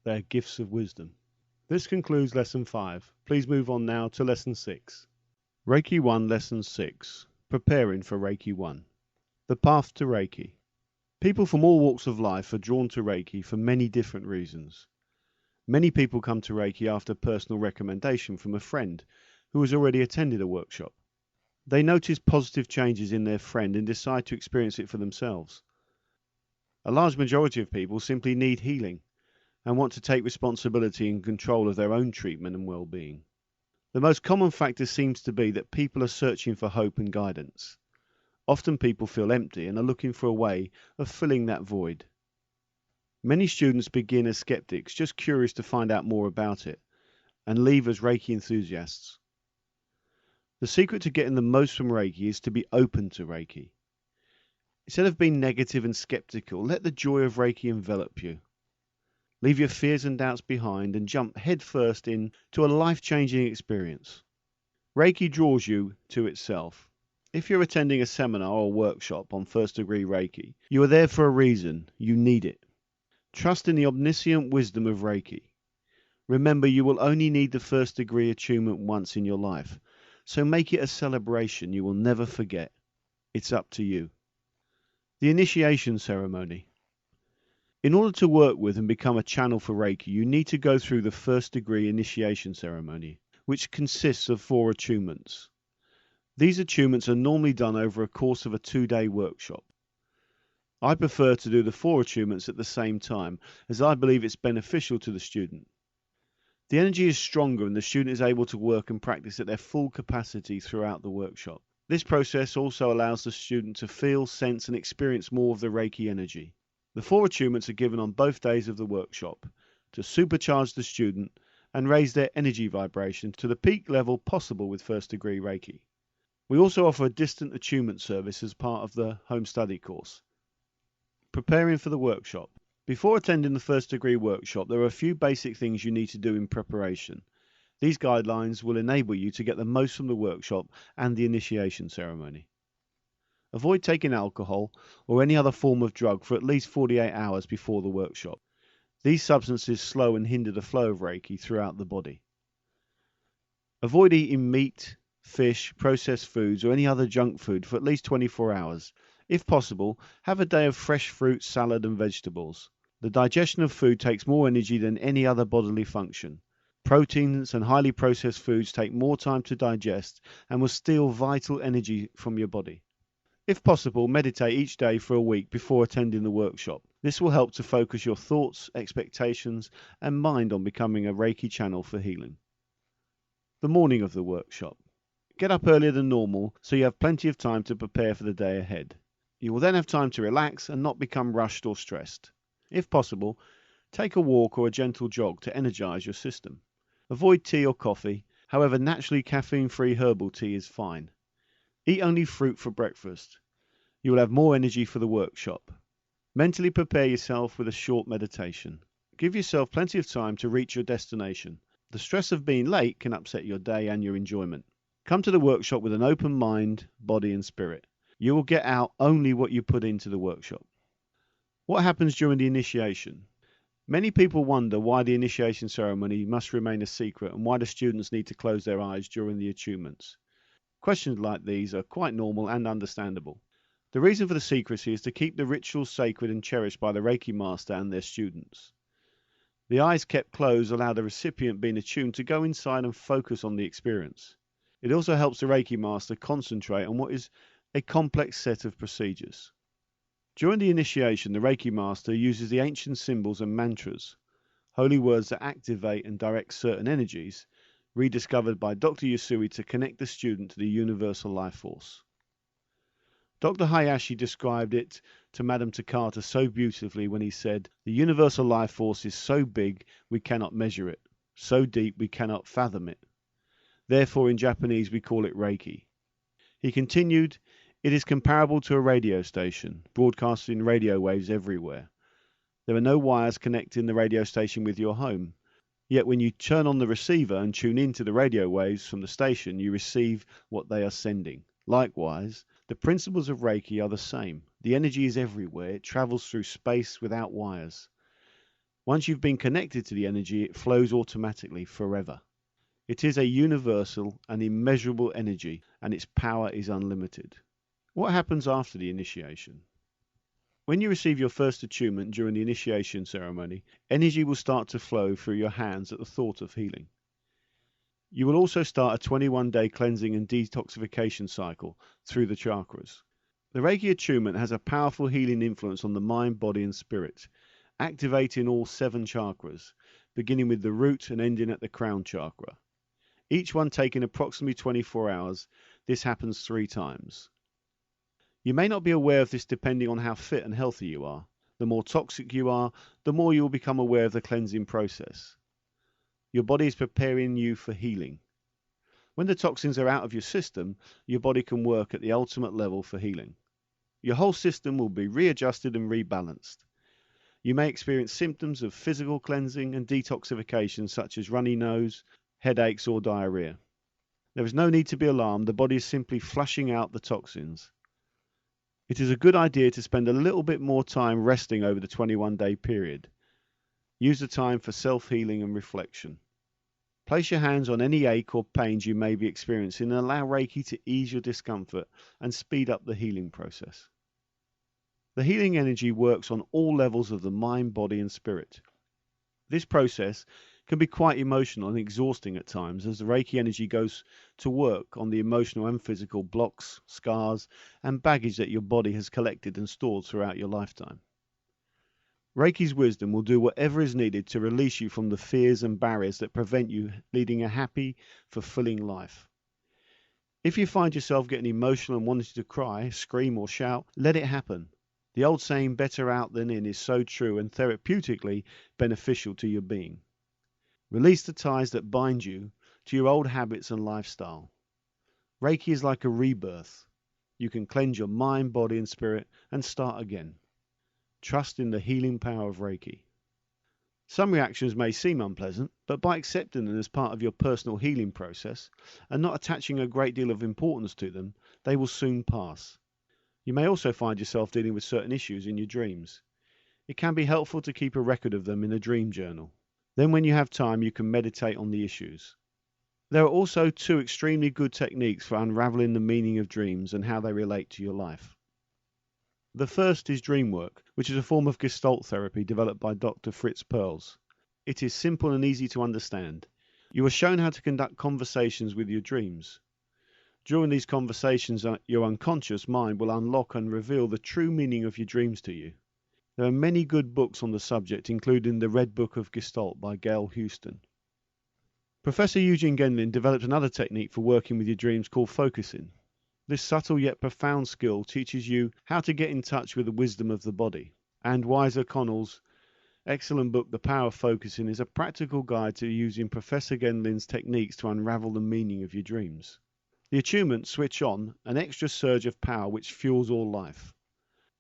they are gifts of wisdom. This concludes Lesson 5. Please move on now to Lesson 6. Reiki 1, Lesson 6. Preparing for Reiki 1. The path to Reiki. People from all walks of life are drawn to Reiki for many different reasons. Many people come to Reiki after personal recommendation from a friend who has already attended a workshop. They notice positive changes in their friend and decide to experience it for themselves. A large majority of people simply need healing and want to take responsibility and control of their own treatment and well-being. The most common factor seems to be that people are searching for hope and guidance. Often people feel empty and are looking for a way of filling that void. Many students begin as skeptics, just curious to find out more about it, and leave as Reiki enthusiasts. The secret to getting the most from Reiki is to be open to Reiki. Instead of being negative and skeptical, let the joy of Reiki envelop you. Leave your fears and doubts behind and jump headfirst into a life-changing experience. Reiki draws you to itself. If you're attending a seminar or workshop on first-degree Reiki, you are there for a reason. You need it. Trust in the omniscient wisdom of Reiki. Remember, you will only need the first-degree attunement once in your life, so make it a celebration you will never forget. It's up to you. The initiation ceremony. In order to work with and become a channel for Reiki, you need to go through the first-degree initiation ceremony, which consists of 4 attunements. These attunements are normally done over a course of a 2-day workshop. I prefer to do the 4 attunements at the same time, as I believe it's beneficial to the student. The energy is stronger and the student is able to work and practice at their full capacity throughout the workshop. This process also allows the student to feel, sense and experience more of the Reiki energy. The 4 attunements are given on both days of the workshop to supercharge the student and raise their energy vibration to the peak level possible with first-degree Reiki. We also offer a distant attunement service as part of the home study course. Preparing for the workshop. Before attending the first-degree workshop, there are a few basic things you need to do in preparation. These guidelines will enable you to get the most from the workshop and the initiation ceremony. Avoid taking alcohol or any other form of drug for at least 48 hours before the workshop. These substances slow and hinder the flow of Reiki throughout the body. Avoid eating meat, fish, processed foods or any other junk food for at least 24 hours. If possible, have a day of fresh fruit, salad and vegetables. The digestion of food takes more energy than any other bodily function. Proteins and highly processed foods take more time to digest and will steal vital energy from your body. If possible, meditate each day for a week before attending the workshop. This will help to focus your thoughts, expectations, and mind on becoming a Reiki channel for healing. The morning of the workshop. Get up earlier than normal so you have plenty of time to prepare for the day ahead. You will then have time to relax and not become rushed or stressed. If possible, take a walk or a gentle jog to energize your system. Avoid tea or coffee. However, naturally caffeine-free herbal tea is fine. Eat only fruit for breakfast. You will have more energy for the workshop. Mentally prepare yourself with a short meditation. Give yourself plenty of time to reach your destination. The stress of being late can upset your day and your enjoyment. Come to the workshop with an open mind, body and spirit. You will get out only what you put into the workshop. What happens during the initiation? Many people wonder why the initiation ceremony must remain a secret and why the students need to close their eyes during the attunements. Questions like these are quite normal and understandable. The reason for the secrecy is to keep the rituals sacred and cherished by the Reiki master and their students. The eyes kept closed allow the recipient being attuned to go inside and focus on the experience. It also helps the Reiki master concentrate on what is a complex set of procedures. During the initiation, the Reiki master uses the ancient symbols and mantras, holy words that activate and direct certain energies, rediscovered by Dr. Yusui to connect the student to the universal life force. Dr. Hashi described it to Madame Takata so beautifully when he said, "The universal life force is so big we cannot measure it, so deep we cannot fathom it. Therefore in Japanese we call it Reiki." He continued, "It is comparable to a radio station, broadcasting radio waves everywhere. There are no wires connecting the radio station with your home. Yet when you turn on the receiver and tune into the radio waves from the station, you receive what they are sending. Likewise, the principles of Reiki are the same. The energy is everywhere. It travels through space without wires. Once you've been connected to the energy, it flows automatically forever. It is a universal and immeasurable energy, and its power is unlimited." What happens after the initiation? When you receive your first attunement during the initiation ceremony, energy will start to flow through your hands at the thought of healing. You will also start a 21-day cleansing and detoxification cycle through the chakras. The Reiki attunement has a powerful healing influence on the mind, body and spirit, activating all 7 chakras, beginning with the root and ending at the crown chakra. each one taking approximately 24 hours. This happens 3 times. You may not be aware of this depending on how fit and healthy you are. The more toxic you are, the more you will become aware of the cleansing process. Your body is preparing you for healing. When the toxins are out of your system, your body can work at the ultimate level for healing. Your whole system will be readjusted and rebalanced. You may experience symptoms of physical cleansing and detoxification such as runny nose, headaches or diarrhea. There is no need to be alarmed, the body is simply flushing out the toxins. It is a good idea to spend a little bit more time resting over the 21-day period. Use the time for self-healing and reflection. Place your hands on any ache or pains you may be experiencing and allow Reiki to ease your discomfort and speed up the healing process. The healing energy works on all levels of the mind, body and spirit. This process can be quite emotional and exhausting at times as the Reiki energy goes to work on the emotional and physical blocks, scars and baggage that your body has collected and stored throughout your lifetime. Reiki's wisdom will do whatever is needed to release you from the fears and barriers that prevent you leading a happy, fulfilling life. If you find yourself getting emotional and wanting to cry, scream or shout, let it happen. The old saying, better out than in, is so true and therapeutically beneficial to your being. Release the ties that bind you to your old habits and lifestyle. Reiki is like a rebirth. You can cleanse your mind, body and spirit and start again. Trust in the healing power of Reiki. Some reactions may seem unpleasant, but by accepting them as part of your personal healing process and not attaching a great deal of importance to them, they will soon pass. You may also find yourself dealing with certain issues in your dreams. It can be helpful to keep a record of them in a dream journal. Then when you have time, you can meditate on the issues. There are also 2 extremely good techniques for unraveling the meaning of dreams and how they relate to your life. The first is dream work, which is a form of Gestalt therapy developed by Dr. Fritz Perls. It is simple and easy to understand. You are shown how to conduct conversations with your dreams. During these conversations, your unconscious mind will unlock and reveal the true meaning of your dreams to you. There are many good books on the subject, including The Red Book of Gestalt by Gail Houston. Professor Eugene Gendlin developed another technique for working with your dreams called focusing. This subtle yet profound skill teaches you how to get in touch with the wisdom of the body. And Weiser Connell's excellent book, The Power of Focusing, is a practical guide to using Professor Gendlin's techniques to unravel the meaning of your dreams. The attunements switch on an extra surge of power which fuels all life.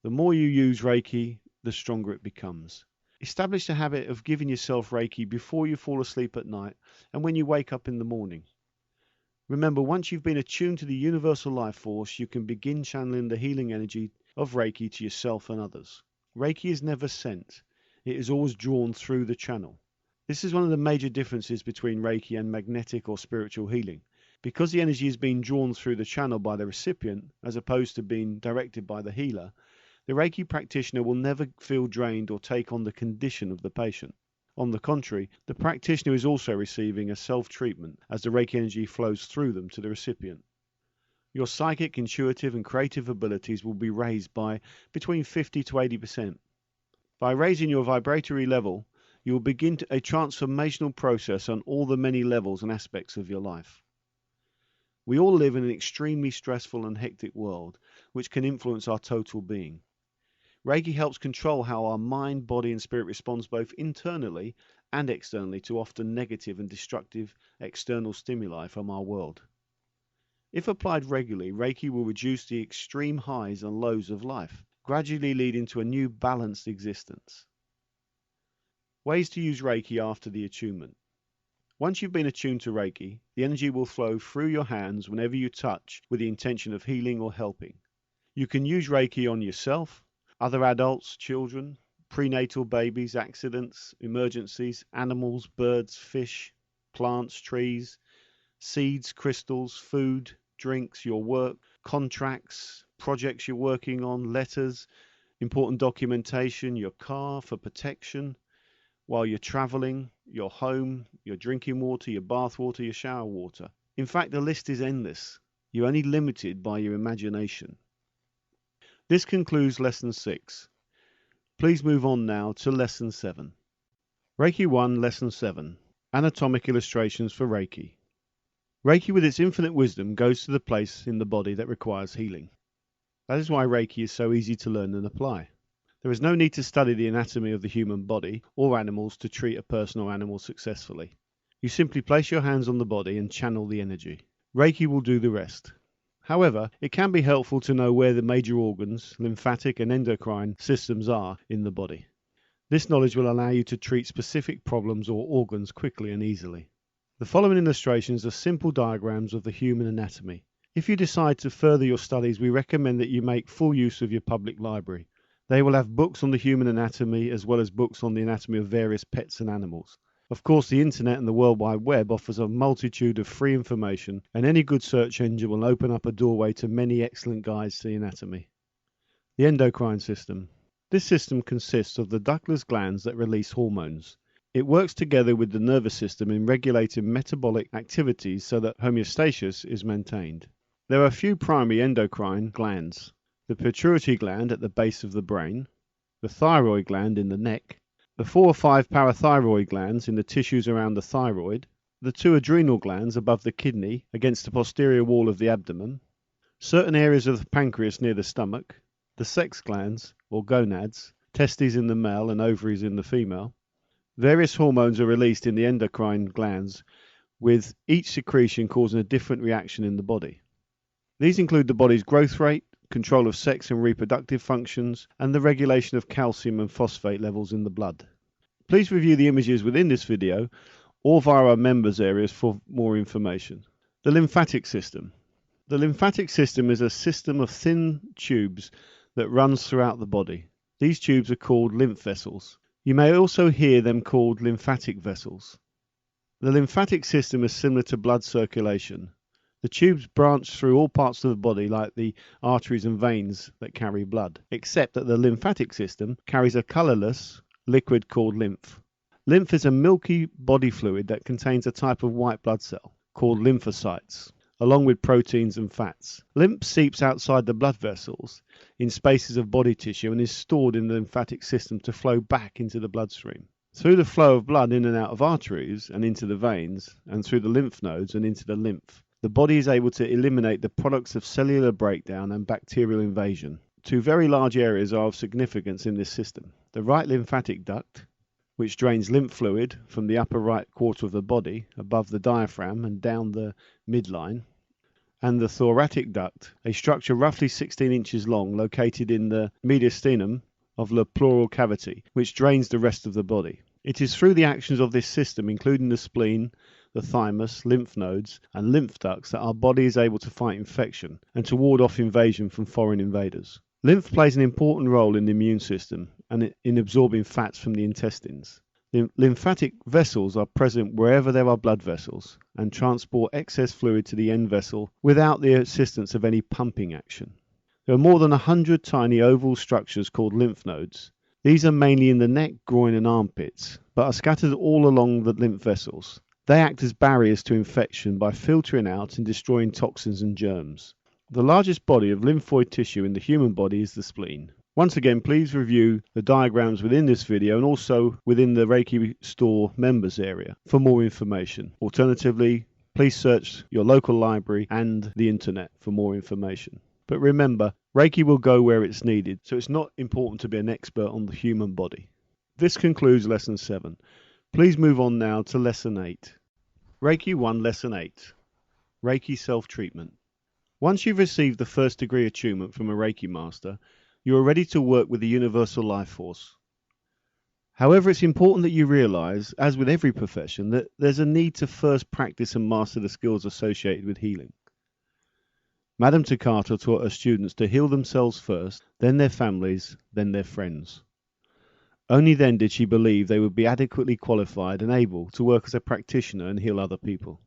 The more you use Reiki, the stronger it becomes. Establish the habit of giving yourself Reiki before you fall asleep at night and when you wake up in the morning. Remember, once you've been attuned to the universal life force, you can begin channeling the healing energy of Reiki to yourself and others. Reiki is never sent. It is always drawn through the channel. This is one of the major differences between Reiki and magnetic or spiritual healing. Because the energy is being drawn through the channel by the recipient, as opposed to being directed by the healer, the Reiki practitioner will never feel drained or take on the condition of the patient. On the contrary, the practitioner is also receiving a self-treatment as the Reiki energy flows through them to the recipient. Your psychic, intuitive and creative abilities will be raised by between 50 to 80%. By raising your vibratory level, you will begin a transformational process on all the many levels and aspects of your life. We all live in an extremely stressful and hectic world, which can influence our total being. Reiki helps control how our mind, body and spirit responds both internally and externally to often negative and destructive external stimuli from our world. If applied regularly, Reiki will reduce the extreme highs and lows of life, gradually leading to a new balanced existence. Ways to use Reiki after the attunement. Once you've been attuned to Reiki, the energy will flow through your hands whenever you touch with the intention of healing or helping. You can use Reiki on yourself, other adults, children, prenatal babies, accidents, emergencies, animals, birds, fish, plants, trees, seeds, crystals, food, drinks, your work, contracts, projects you're working on, letters, important documentation, your car for protection, while you're traveling, your home, your drinking water, your bath water, your shower water. In fact, the list is endless. You're only limited by your imagination. This concludes Lesson 6. Please move on now to Lesson 7. Reiki 1, Lesson 7. Anatomic Illustrations for Reiki. Reiki with its infinite wisdom goes to the place in the body that requires healing. That is why Reiki is so easy to learn and apply. There is no need to study the anatomy of the human body or animals to treat a person or animal successfully. You simply place your hands on the body and channel the energy. Reiki will do the rest. However, it can be helpful to know where the major organs, lymphatic and endocrine systems are in the body. This knowledge will allow you to treat specific problems or organs quickly and easily. The following illustrations are simple diagrams of the human anatomy. If you decide to further your studies, we recommend that you make full use of your public library. They will have books on the human anatomy as well as books on the anatomy of various pets and animals. Of course, the internet and the World Wide Web offers a multitude of free information, and any good search engine will open up a doorway to many excellent guides to the anatomy. The endocrine system. This system consists of the ductless glands that release hormones. It works together with the nervous system in regulating metabolic activities so that homeostasis is maintained. There are a few primary endocrine glands: the pituitary gland at the base of the brain, the thyroid gland in the neck, the 4 or 5 parathyroid glands in the tissues around the thyroid, the 2 adrenal glands above the kidney against the posterior wall of the abdomen, certain areas of the pancreas near the stomach, the sex glands or gonads, testes in the male and ovaries in the female. Various hormones are released in the endocrine glands, with each secretion causing a different reaction in the body. These include the body's growth rate, control of sex and reproductive functions, and the regulation of calcium and phosphate levels in the blood. Please review the images within this video or via our members areas for more information. The lymphatic system. The lymphatic system is a system of thin tubes that runs throughout the body. These tubes are called lymph vessels. You may also hear them called lymphatic vessels. The lymphatic system is similar to blood circulation. The tubes branch through all parts of the body like the arteries and veins that carry blood, except that the lymphatic system carries a colorless liquid called lymph. Lymph is a milky body fluid that contains a type of white blood cell called lymphocytes, along with proteins and fats. Lymph seeps outside the blood vessels in spaces of body tissue and is stored in the lymphatic system to flow back into the bloodstream. Through the flow of blood in and out of arteries and into the veins, and through the lymph nodes and into the lymph, the body is able to eliminate the products of cellular breakdown and bacterial invasion. 2 very large areas are of significance in this system: the right lymphatic duct, which drains lymph fluid from the upper right quarter of the body above the diaphragm and down the midline, and the thoracic duct, a structure roughly 16 inches long located in the mediastinum of the pleural cavity, which drains the rest of the body. It is through the actions of this system, including the spleen, the thymus, lymph nodes, and lymph ducts, that our body is able to fight infection and to ward off invasion from foreign invaders. Lymph plays an important role in the immune system and in absorbing fats from the intestines. The lymphatic vessels are present wherever there are blood vessels and transport excess fluid to the end vessel without the assistance of any pumping action. There are more than 100 tiny oval structures called lymph nodes. These are mainly in the neck, groin and armpits, but are scattered all along the lymph vessels. They act as barriers to infection by filtering out and destroying toxins and germs. The largest body of lymphoid tissue in the human body is the spleen. Once again, please review the diagrams within this video and also within the Reiki Store members area for more information. Alternatively, please search your local library and the internet for more information. But remember, Reiki will go where it's needed, so it's not important to be an expert on the human body. This concludes Lesson 7. Please move on now to Lesson 8. Reiki 1, Lesson 8. Reiki Self-Treatment. Once you've received the first degree attunement from a Reiki master, you are ready to work with the universal life force. However, it's important that you realize, as with every profession, that there's a need to first practice and master the skills associated with healing. Madame Takata taught her students to heal themselves first, then their families, then their friends. Only then did she believe they would be adequately qualified and able to work as a practitioner and heal other people.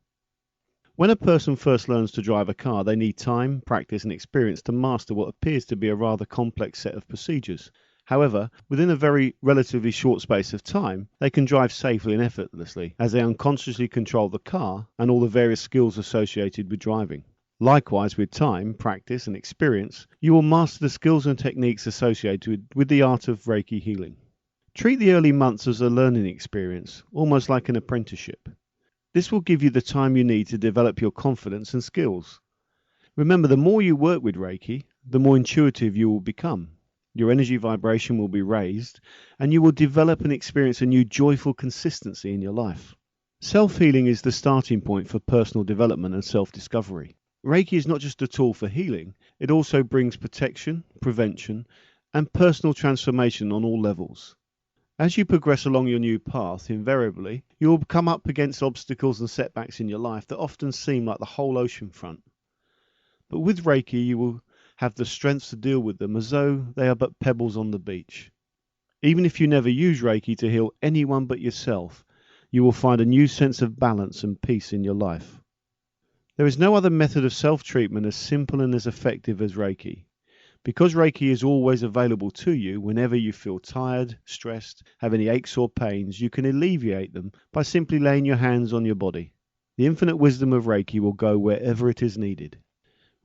When a person first learns to drive a car, they need time, practice and experience to master what appears to be a rather complex set of procedures. However, within a very relatively short space of time, they can drive safely and effortlessly as they unconsciously control the car and all the various skills associated with driving. Likewise, with time, practice and experience, you will master the skills and techniques associated with the art of Reiki healing. Treat the early months as a learning experience, almost like an apprenticeship. This will give you the time you need to develop your confidence and skills. Remember, the more you work with Reiki, the more intuitive you will become. Your energy vibration will be raised, and you will develop and experience a new joyful consistency in your life. Self-healing is the starting point for personal development and self-discovery. Reiki is not just a tool for healing, it also brings protection, prevention, and personal transformation on all levels. As you progress along your new path, invariably, you will come up against obstacles and setbacks in your life that often seem like the whole ocean front. But with Reiki, you will have the strength to deal with them as though they are but pebbles on the beach. Even if you never use Reiki to heal anyone but yourself, you will find a new sense of balance and peace in your life. There is no other method of self-treatment as simple and as effective as Reiki. Because Reiki is always available to you whenever you feel tired, stressed, have any aches or pains, you can alleviate them by simply laying your hands on your body. The infinite wisdom of Reiki will go wherever it is needed.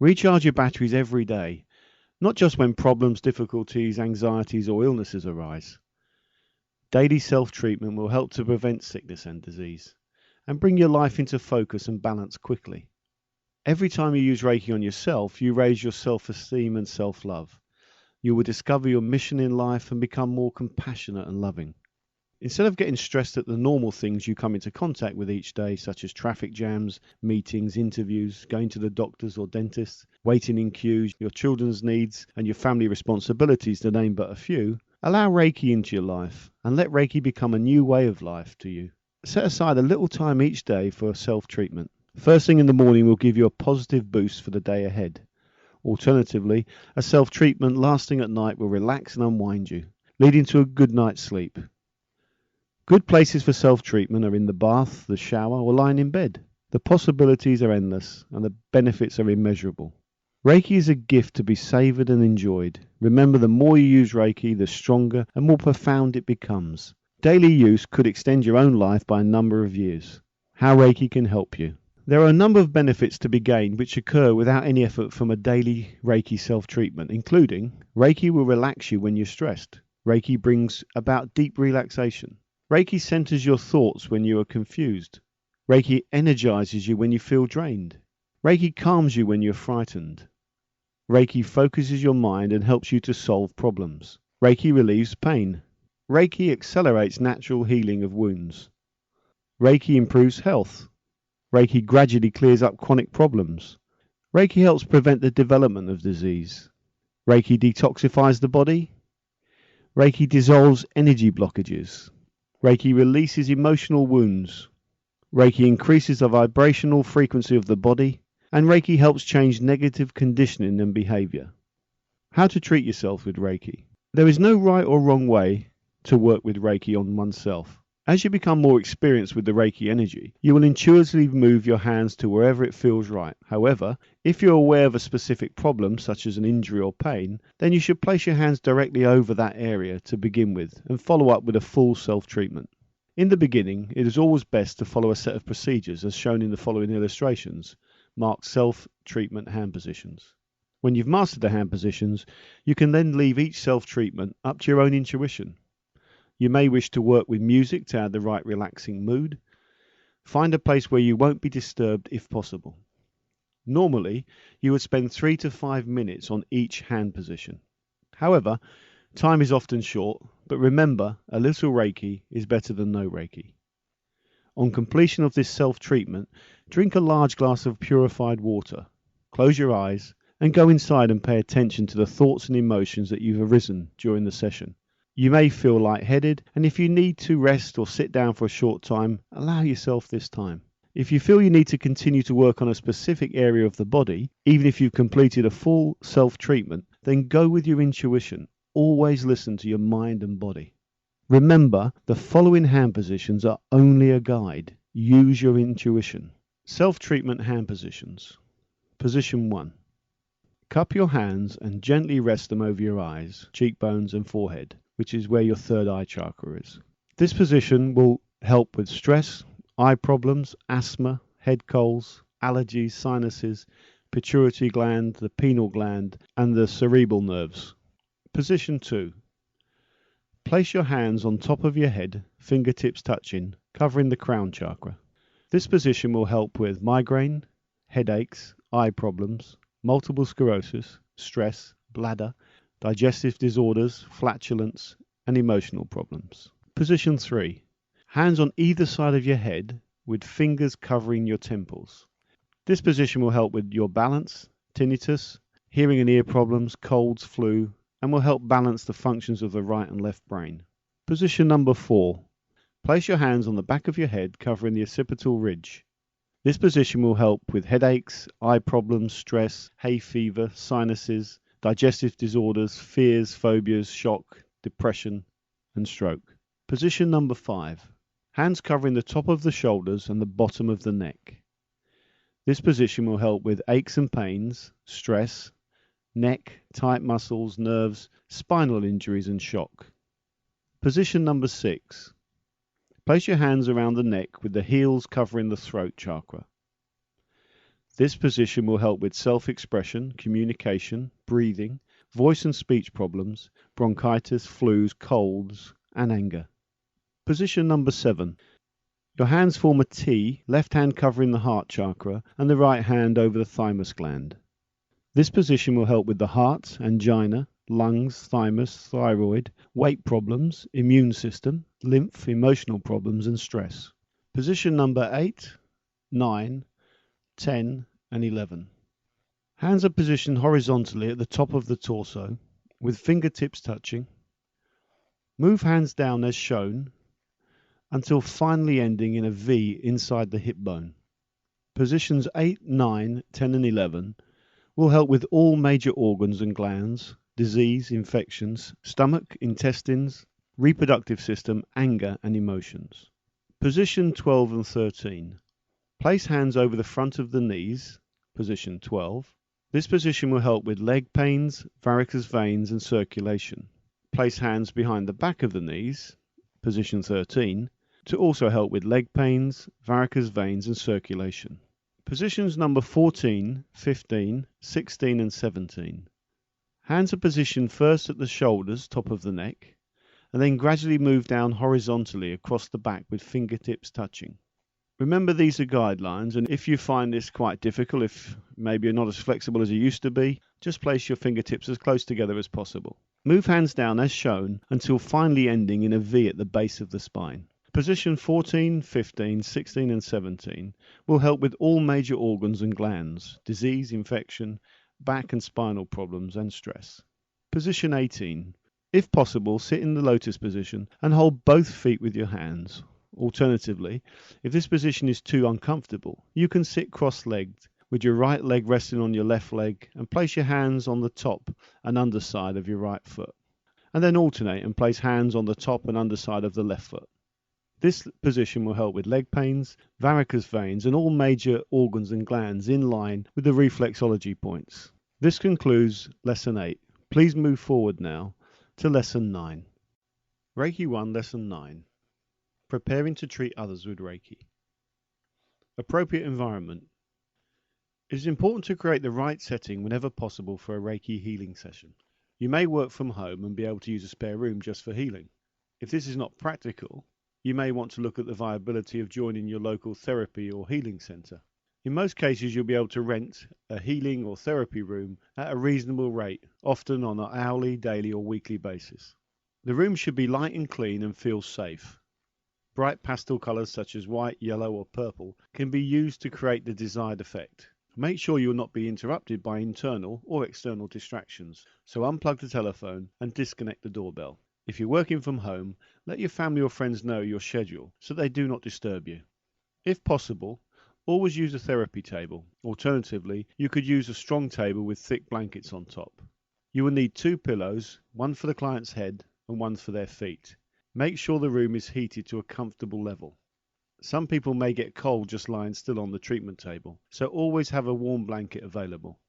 Recharge your batteries every day, not just when problems, difficulties, anxieties or illnesses arise. Daily self-treatment will help to prevent sickness and disease, and bring your life into focus and balance quickly. Every time you use Reiki on yourself, you raise your self-esteem and self-love. You will discover your mission in life and become more compassionate and loving. Instead of getting stressed at the normal things you come into contact with each day, such as traffic jams, meetings, interviews, going to the doctors or dentists, waiting in queues, your children's needs, and your family responsibilities, to name but a few, allow Reiki into your life and let Reiki become a new way of life to you. Set aside a little time each day for self-treatment. First thing in the morning will give you a positive boost for the day ahead. Alternatively, a self-treatment lasting at night will relax and unwind you, leading to a good night's sleep. Good places for self-treatment are in the bath, the shower, or lying in bed. The possibilities are endless, and the benefits are immeasurable. Reiki is a gift to be savoured and enjoyed. Remember, the more you use Reiki, the stronger and more profound it becomes. Daily use could extend your own life by a number of years. How Reiki can help you. There are a number of benefits to be gained which occur without any effort from a daily Reiki self-treatment, including Reiki will relax you when you're stressed. Reiki brings about deep relaxation. Reiki centers your thoughts when you are confused. Reiki energizes you when you feel drained. Reiki calms you when you're frightened. Reiki focuses your mind and helps you to solve problems. Reiki relieves pain. Reiki accelerates natural healing of wounds. Reiki improves health. Reiki gradually clears up chronic problems. Reiki helps prevent the development of disease. Reiki detoxifies the body. Reiki dissolves energy blockages. Reiki releases emotional wounds. Reiki increases the vibrational frequency of the body. And Reiki helps change negative conditioning and behavior. How to treat yourself with Reiki. There is no right or wrong way to work with Reiki on oneself. As you become more experienced with the Reiki energy, you will intuitively move your hands to wherever it feels right. However, if you're aware of a specific problem, such as an injury or pain, then you should place your hands directly over that area to begin with and follow up with a full self-treatment. In the beginning, it is always best to follow a set of procedures as shown in the following illustrations, marked self-treatment hand positions. When you've mastered the hand positions, you can then leave each self-treatment up to your own intuition. You may wish to work with music to add the right relaxing mood. Find a place where you won't be disturbed if possible. Normally, you would spend 3 to 5 minutes on each hand position. However, time is often short, but remember, a little Reiki is better than no Reiki. On completion of this self-treatment, drink a large glass of purified water. Close your eyes and go inside and pay attention to the thoughts and emotions that you've arisen during the session. You may feel lightheaded, and if you need to rest or sit down for a short time, allow yourself this time. If you feel you need to continue to work on a specific area of the body, even if you've completed a full self-treatment, then go with your intuition. Always listen to your mind and body. Remember, the following hand positions are only a guide. Use your intuition. Self-treatment hand positions. Position 1. Cup your hands and gently rest them over your eyes, cheekbones and forehead, which is where your third eye chakra is. This position will help with stress, eye problems, asthma, head colds, allergies, sinuses, pituitary gland, the pineal gland, and the cerebral nerves. Position 2. Place your hands on top of your head, fingertips touching, covering the crown chakra. This position will help with migraine, headaches, eye problems, multiple sclerosis, stress, bladder, digestive disorders, flatulence, and emotional problems. Position 3. Hands on either side of your head with fingers covering your temples. This position will help with your balance, tinnitus, hearing and ear problems, colds, flu, and will help balance the functions of the right and left brain. Position number 4. Place your hands on the back of your head covering the occipital ridge. This position will help with headaches, eye problems, stress, hay fever, sinuses, digestive disorders, fears, phobias, shock, depression, and stroke. Position number 5. Hands covering the top of the shoulders and the bottom of the neck. This position will help with aches and pains, stress, neck, tight muscles, nerves, spinal injuries, and shock. Position number 6. Place your hands around the neck with the heels covering the throat chakra. This position will help with self-expression, communication, breathing, voice and speech problems, bronchitis, flus, colds, and anger. Position number 7. Your hands form a T, left hand covering the heart chakra and the right hand over the thymus gland. This position will help with the heart, angina, lungs, thymus, thyroid, weight problems, immune system, lymph, emotional problems, and stress. Position number 8, 9, 10, and 11. Hands are positioned horizontally at the top of the torso, with fingertips touching. Move hands down as shown, until finally ending in a V inside the hip bone. Positions 8, 9, 10, and 11 will help with all major organs and glands, disease, infections, stomach, intestines, reproductive system, anger, and emotions. Position 12 and 13. Place hands over the front of the knees, position 12. This position will help with leg pains, varicose veins, and circulation. Place hands behind the back of the knees, position 13, to also help with leg pains, varicose veins, and circulation. Positions number 14, 15, 16, and 17. Hands are positioned first at the shoulders, top of the neck, and then gradually move down horizontally across the back with fingertips touching. Remember, these are guidelines, and if you find this quite difficult, if maybe you're not as flexible as you used to be, just place your fingertips as close together as possible. Move hands down as shown until finally ending in a V at the base of the spine. Position 14, 15, 16, and 17 will help with all major organs and glands, disease, infection, back and spinal problems, and stress. Position 18. If possible, sit in the lotus position and hold both feet with your hands. Alternatively, if this position is too uncomfortable, you can sit cross-legged with your right leg resting on your left leg and place your hands on the top and underside of your right foot. And then alternate and place hands on the top and underside of the left foot. This position will help with leg pains, varicose veins, and all major organs and glands in line with the reflexology points. This concludes Lesson 8. Please move forward now to Lesson 9. Reiki 1, Lesson 9. Preparing to treat others with Reiki. Appropriate environment. It is important to create the right setting whenever possible for a Reiki healing session. You may work from home and be able to use a spare room just for healing. If this is not practical, you may want to look at the viability of joining your local therapy or healing centre. In most cases, you'll be able to rent a healing or therapy room at a reasonable rate, often on an hourly, daily, or weekly basis. The room should be light and clean and feel safe. Bright pastel colours such as white, yellow, or purple can be used to create the desired effect. Make sure you will not be interrupted by internal or external distractions, so unplug the telephone and disconnect the doorbell. If you're working from home, let your family or friends know your schedule so they do not disturb you. If possible, always use a therapy table. Alternatively, you could use a strong table with thick blankets on top. You will need 2 pillows, one for the client's head and one for their feet. Make sure the room is heated to a comfortable level. Some people may get cold just lying still on the treatment table, so always have a warm blanket available.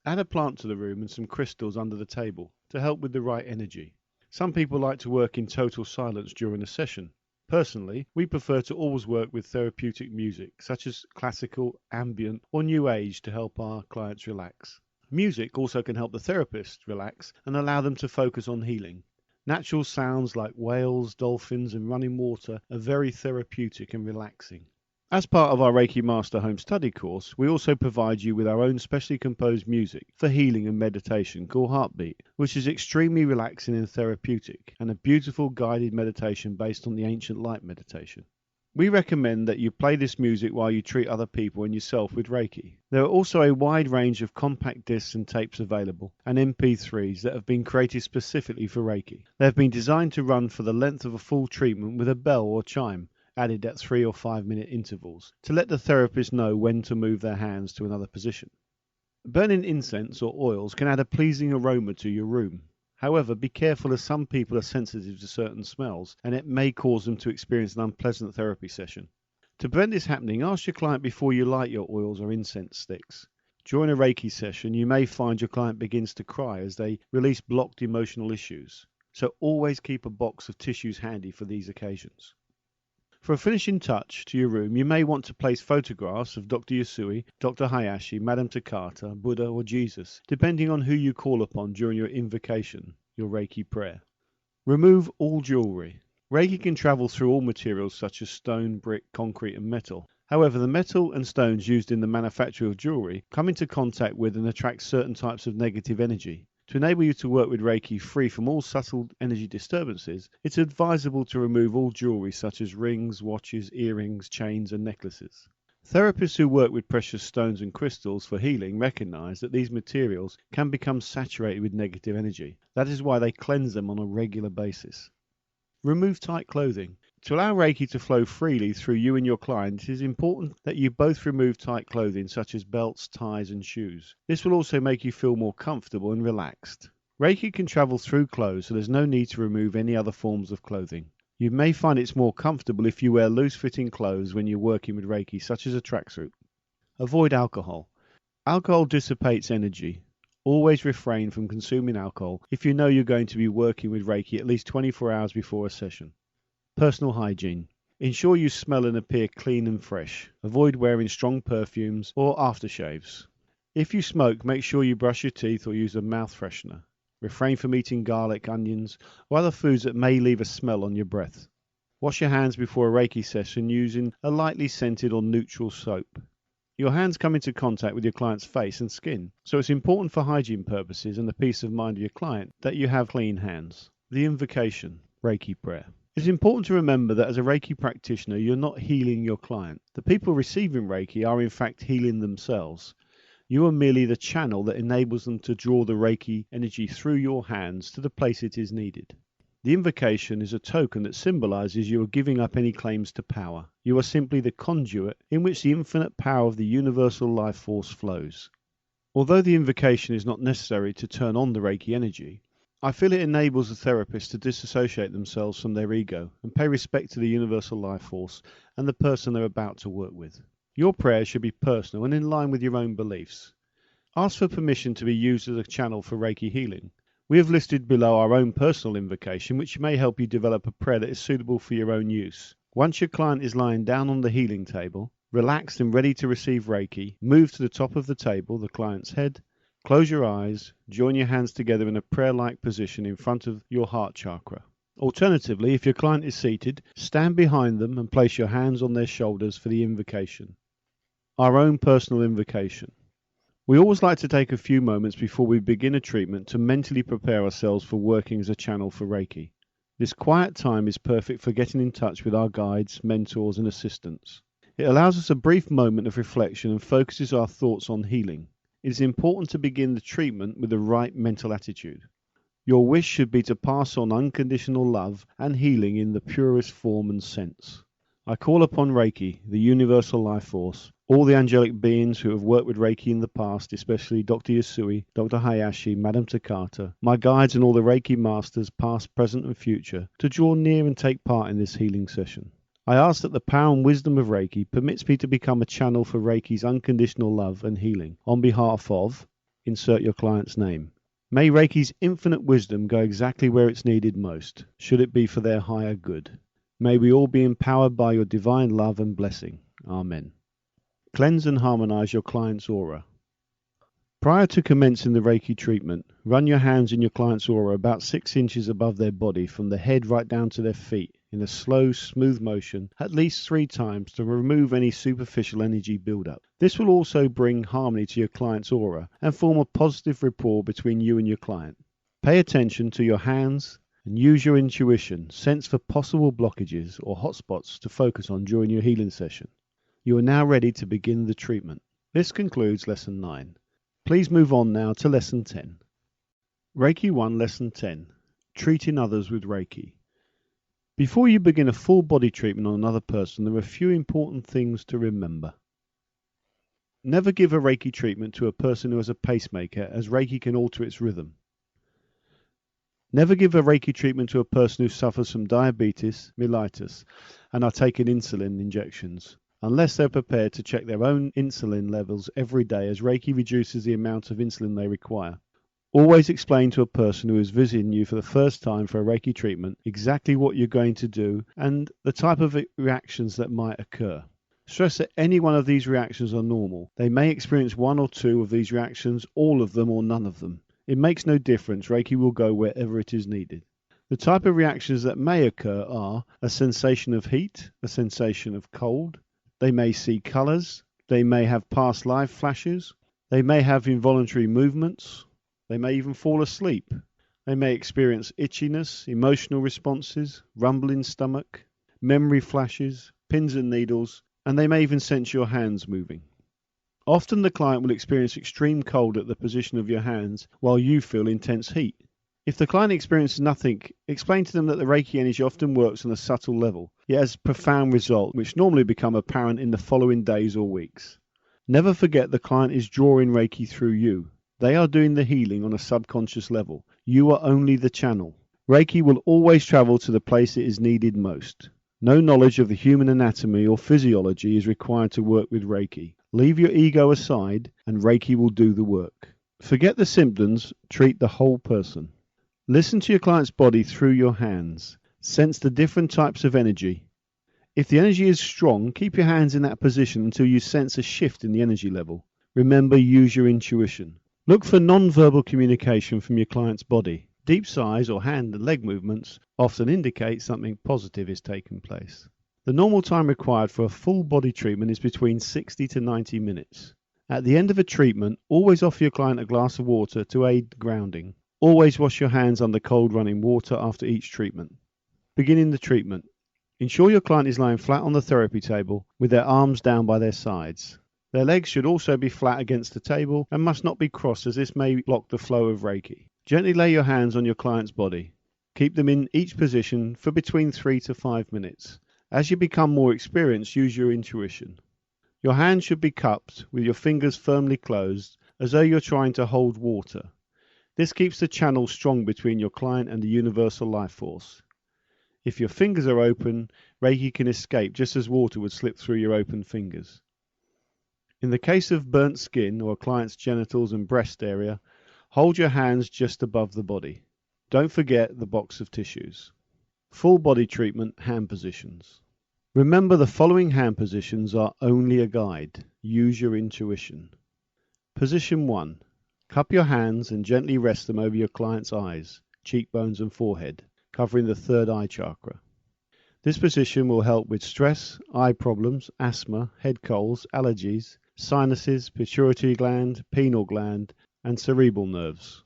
Add a plant to the room and some crystals under the table to help with the right energy. Some people like to work in total silence during a session. Personally, we prefer to always work with therapeutic music, such as classical, ambient, or new age to help our clients relax. Music also can help the therapist relax and allow them to focus on healing. Natural sounds like whales, dolphins, and running water are very therapeutic and relaxing. As part of our Reiki Master Home Study course, we also provide you with our own specially composed music for healing and meditation called Heartbeat, which is extremely relaxing and therapeutic, and a beautiful guided meditation based on the ancient light meditation. We recommend that you play this music while you treat other people and yourself with Reiki. There are also a wide range of compact discs and tapes available, and MP3s that have been created specifically for Reiki. They have been designed to run for the length of a full treatment with a bell or chime added at 3 or 5 minute intervals to let the therapist know when to move their hands to another position. Burning incense or oils can add a pleasing aroma to your room. However, be careful as some people are sensitive to certain smells and it may cause them to experience an unpleasant therapy session. To prevent this happening, ask your client before you light your oils or incense sticks. During a Reiki session, you may find your client begins to cry as they release blocked emotional issues. So always keep a box of tissues handy for these occasions. For a finishing touch to your room, you may want to place photographs of Dr. Yusui, Dr. Hayashi, Madame Takata, Buddha or Jesus, depending on who you call upon during your invocation, your Reiki prayer. Remove all jewelry. Reiki can travel through all materials such as stone, brick, concrete and metal. However, the metal and stones used in the manufacture of jewelry come into contact with and attract certain types of negative energy. To enable you to work with Reiki free from all subtle energy disturbances, it's advisable to remove all jewelry such as rings, watches, earrings, chains and necklaces. Therapists who work with precious stones and crystals for healing recognize that these materials can become saturated with negative energy. That is why they cleanse them on a regular basis. Remove tight clothing. To allow Reiki to flow freely through you and your client, it is important that you both remove tight clothing such as belts, ties and shoes. This will also make you feel more comfortable and relaxed. Reiki can travel through clothes, so there's no need to remove any other forms of clothing. You may find it's more comfortable if you wear loose-fitting clothes when you're working with Reiki, such as a tracksuit. Avoid alcohol. Alcohol dissipates energy. Always refrain from consuming alcohol if you know you're going to be working with Reiki at least 24 hours before a session. Personal hygiene. Ensure you smell and appear clean and fresh. Avoid wearing strong perfumes or aftershaves. If you smoke, make sure you brush your teeth or use a mouth freshener. Refrain from eating garlic, onions, or other foods that may leave a smell on your breath. Wash your hands before a Reiki session using a lightly scented or neutral soap. Your hands come into contact with your client's face and skin, so it's important for hygiene purposes and the peace of mind of your client that you have clean hands. The invocation, Reiki prayer. It's important to remember that as a Reiki practitioner, you're not healing your client. The people receiving Reiki are in fact healing themselves. You are merely the channel that enables them to draw the Reiki energy through your hands to the place it is needed. The invocation is a token that symbolizes you are giving up any claims to power. You are simply the conduit in which the infinite power of the universal life force flows. Although the invocation is not necessary to turn on the Reiki energy, I feel it enables the therapist to disassociate themselves from their ego and pay respect to the universal life force and the person they're about to work with. Your prayer should be personal and in line with your own beliefs. Ask for permission to be used as a channel for Reiki healing. We have listed below our own personal invocation, which may help you develop a prayer that is suitable for your own use. Once your client is lying down on the healing table, relaxed and ready to receive Reiki, move to the top of the table, the client's head. Close your eyes, join your hands together in a prayer-like position in front of your heart chakra. Alternatively, if your client is seated, stand behind them and place your hands on their shoulders for the invocation. Our own personal invocation. We always like to take a few moments before we begin a treatment to mentally prepare ourselves for working as a channel for Reiki. This quiet time is perfect for getting in touch with our guides, mentors and assistants. It allows us a brief moment of reflection and focuses our thoughts on healing. It is important to begin the treatment with the right mental attitude. Your wish should be to pass on unconditional love and healing in the purest form and sense. I call upon Reiki, the universal life force, all the angelic beings who have worked with Reiki in the past, especially Dr. Yusui, Dr. Hayashi, Madame Takata, my guides and all the Reiki masters, past, present and future, to draw near and take part in this healing session. I ask that the power and wisdom of Reiki permits me to become a channel for Reiki's unconditional love and healing on behalf of, insert your client's name. May Reiki's infinite wisdom go exactly where it's needed most, should it be for their higher good. May we all be empowered by your divine love and blessing. Amen. Cleanse and harmonize your client's aura. Prior to commencing the Reiki treatment, run your hands in your client's aura about 6 inches above their body from the head right down to their feet in a slow, smooth motion at least 3 times to remove any superficial energy buildup. This will also bring harmony to your client's aura and form a positive rapport between you and your client. Pay attention to your hands and use your intuition, sense for possible blockages or hotspots to focus on during your healing session. You are now ready to begin the treatment. This concludes Lesson 9. Please move on now to Lesson 10. Reiki 1 Lesson 10. Treating others with Reiki. Before you begin a full body treatment on another person, there are a few important things to remember. Never give a Reiki treatment to a person who has a pacemaker, as Reiki can alter its rhythm. Never give a Reiki treatment to a person who suffers from diabetes, mellitus, and are taking insulin injections, unless they're prepared to check their own insulin levels every day, as Reiki reduces the amount of insulin they require. Always explain to a person who is visiting you for the first time for a Reiki treatment exactly what you're going to do and the type of reactions that might occur. Stress that any one of these reactions are normal. They may experience 1 or 2 of these reactions, all of them or none of them. It makes no difference. Reiki will go wherever it is needed. The type of reactions that may occur are a sensation of heat, a sensation of cold. They may see colours. They may have past life flashes. They may have involuntary movements. They may even fall asleep. They may experience itchiness, emotional responses, rumbling stomach, memory flashes, pins and needles, and they may even sense your hands moving. Often the client will experience extreme cold at the position of your hands while you feel intense heat. If the client experiences nothing, explain to them that the Reiki energy often works on a subtle level, yet has profound results which normally become apparent in the following days or weeks. Never forget the client is drawing Reiki through you. They are doing the healing on a subconscious level. You are only the channel. Reiki will always travel to the place it is needed most. No knowledge of the human anatomy or physiology is required to work with Reiki. Leave your ego aside and Reiki will do the work. Forget the symptoms, treat the whole person. Listen to your client's body through your hands. Sense the different types of energy. If the energy is strong, keep your hands in that position until you sense a shift in the energy level. Remember, use your intuition. Look for non-verbal communication from your client's body. Deep sighs or hand and leg movements often indicate something positive is taking place. The normal time required for a full body treatment is between 60 to 90 minutes. At the end of a treatment, always offer your client a glass of water to aid grounding. Always wash your hands under cold running water after each treatment. Beginning the treatment. Ensure your client is lying flat on the therapy table with their arms down by their sides. Their legs should also be flat against the table and must not be crossed, as this may block the flow of Reiki. Gently lay your hands on your client's body. Keep them in each position for between 3 to 5 minutes. As you become more experienced, use your intuition. Your hands should be cupped with your fingers firmly closed, as though you're trying to hold water. This keeps the channel strong between your client and the universal life force. If your fingers are open, Reiki can escape just as water would slip through your open fingers. In the case of burnt skin or a client's genitals and breast area, hold your hands just above the body. Don't forget the box of tissues. Full body treatment, hand positions. Remember, the following hand positions are only a guide. Use your intuition. Position 1. Cup your hands and gently rest them over your client's eyes, cheekbones and forehead, covering the third eye chakra. This position will help with stress, eye problems, asthma, head colds, allergies, sinuses, pituitary gland, pineal gland, and cerebral nerves.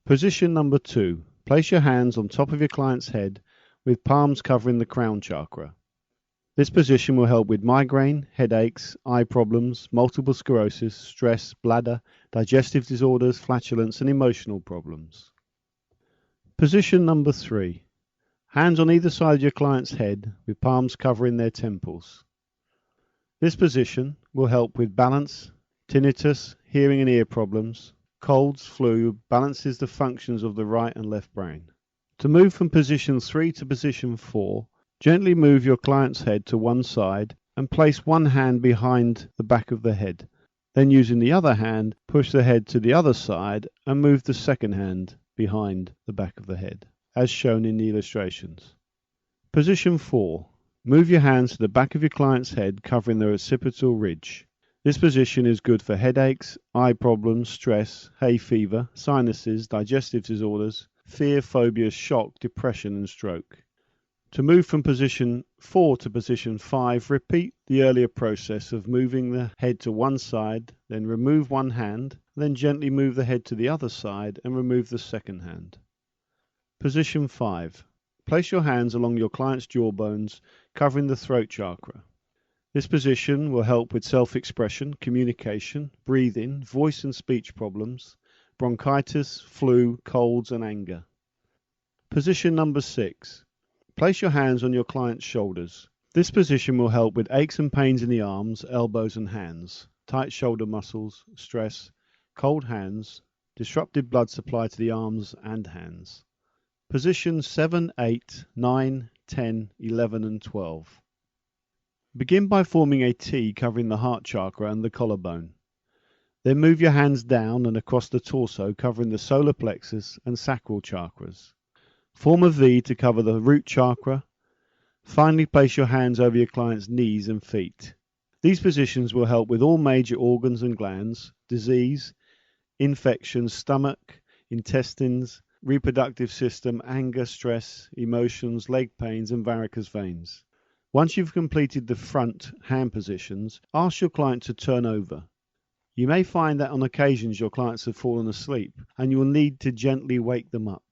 Position number 2. Place your hands on top of your client's head with palms covering the crown chakra. This position will help with migraine, headaches, eye problems, multiple sclerosis, stress, bladder, digestive disorders, flatulence, and emotional problems. Position number 3. Hands on either side of your client's head with palms covering their temples. This position will help with balance, tinnitus, hearing and ear problems, colds, flu, balances the functions of the right and left brain. To move from position 3 to position 4, gently move your client's head to one side and place one hand behind the back of the head. Then using the other hand, push the head to the other side and move the second hand behind the back of the head, as shown in the illustrations. Position 4. Move your hands to the back of your client's head, covering the occipital ridge. This position is good for headaches, eye problems, stress, hay fever, sinuses, digestive disorders, fear, phobia, shock, depression and stroke. To move from position 4 to position 5, repeat the earlier process of moving the head to one side, then remove one hand, then gently move the head to the other side and remove the second hand. Position 5. Place your hands along your client's jawbones, covering the throat chakra. This position will help with self-expression, communication, breathing, voice and speech problems, bronchitis, flu, colds and anger. Position number 6. Place your hands on your client's shoulders. This position will help with aches and pains in the arms, elbows and hands, tight shoulder muscles, stress, cold hands, disrupted blood supply to the arms and hands. Positions 7, 8, 9, 10, 11 and 12. Begin by forming a T covering the heart chakra and the collarbone. Then move your hands down and across the torso covering the solar plexus and sacral chakras. Form a V to cover the root chakra. Finally, place your hands over your client's knees and feet. These positions will help with all major organs and glands, disease, infections, stomach, intestines, reproductive system, anger, stress, emotions, leg pains and varicose veins. Once you've completed the front hand positions, ask your client to turn over. You may find that on occasions your clients have fallen asleep and you will need to gently wake them up.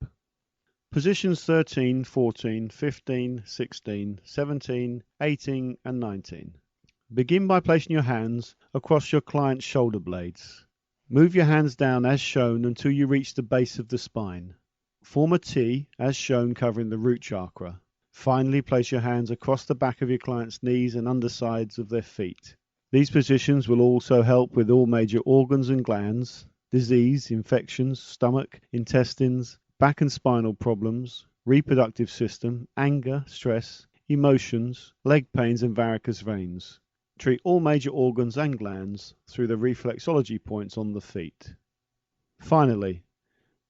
Positions 13, 14, 15, 16, 17, 18 and 19. Begin by placing your hands across your client's shoulder blades. Move your hands down as shown until you reach the base of the spine. Form a T as shown covering the root chakra. Finally, place your hands across the back of your client's knees and undersides of their feet. These positions will also help with all major organs and glands, disease, infections, stomach, intestines, back and spinal problems, reproductive system, anger, stress, emotions, leg pains and varicose veins. Treat all major organs and glands through the reflexology points on the feet. Finally,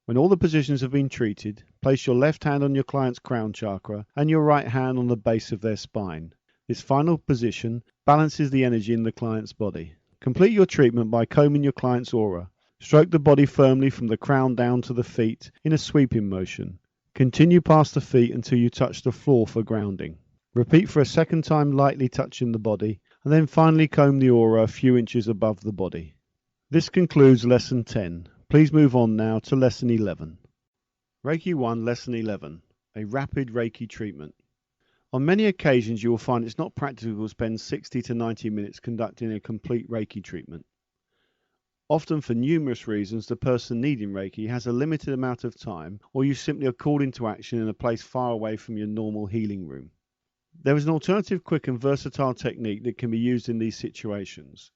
when all the positions have been treated, place your left hand on your client's crown chakra and your right hand on the base of their spine. This final position balances the energy in the client's body. Complete your treatment by combing your client's aura. Stroke the body firmly from the crown down to the feet in a sweeping motion. Continue past the feet until you touch the floor for grounding. Repeat for a second time, lightly touching the body, and then finally comb the aura a few inches above the body. This concludes Lesson 10. Please move on now to Lesson 11. Reiki 1, Lesson 11. A rapid Reiki treatment. On many occasions you will find it's not practical to spend 60 to 90 minutes conducting a complete Reiki treatment. Often for numerous reasons the person needing Reiki has a limited amount of time, or you simply are called into action in a place far away from your normal healing room. There is an alternative, quick and versatile technique that can be used in these situations.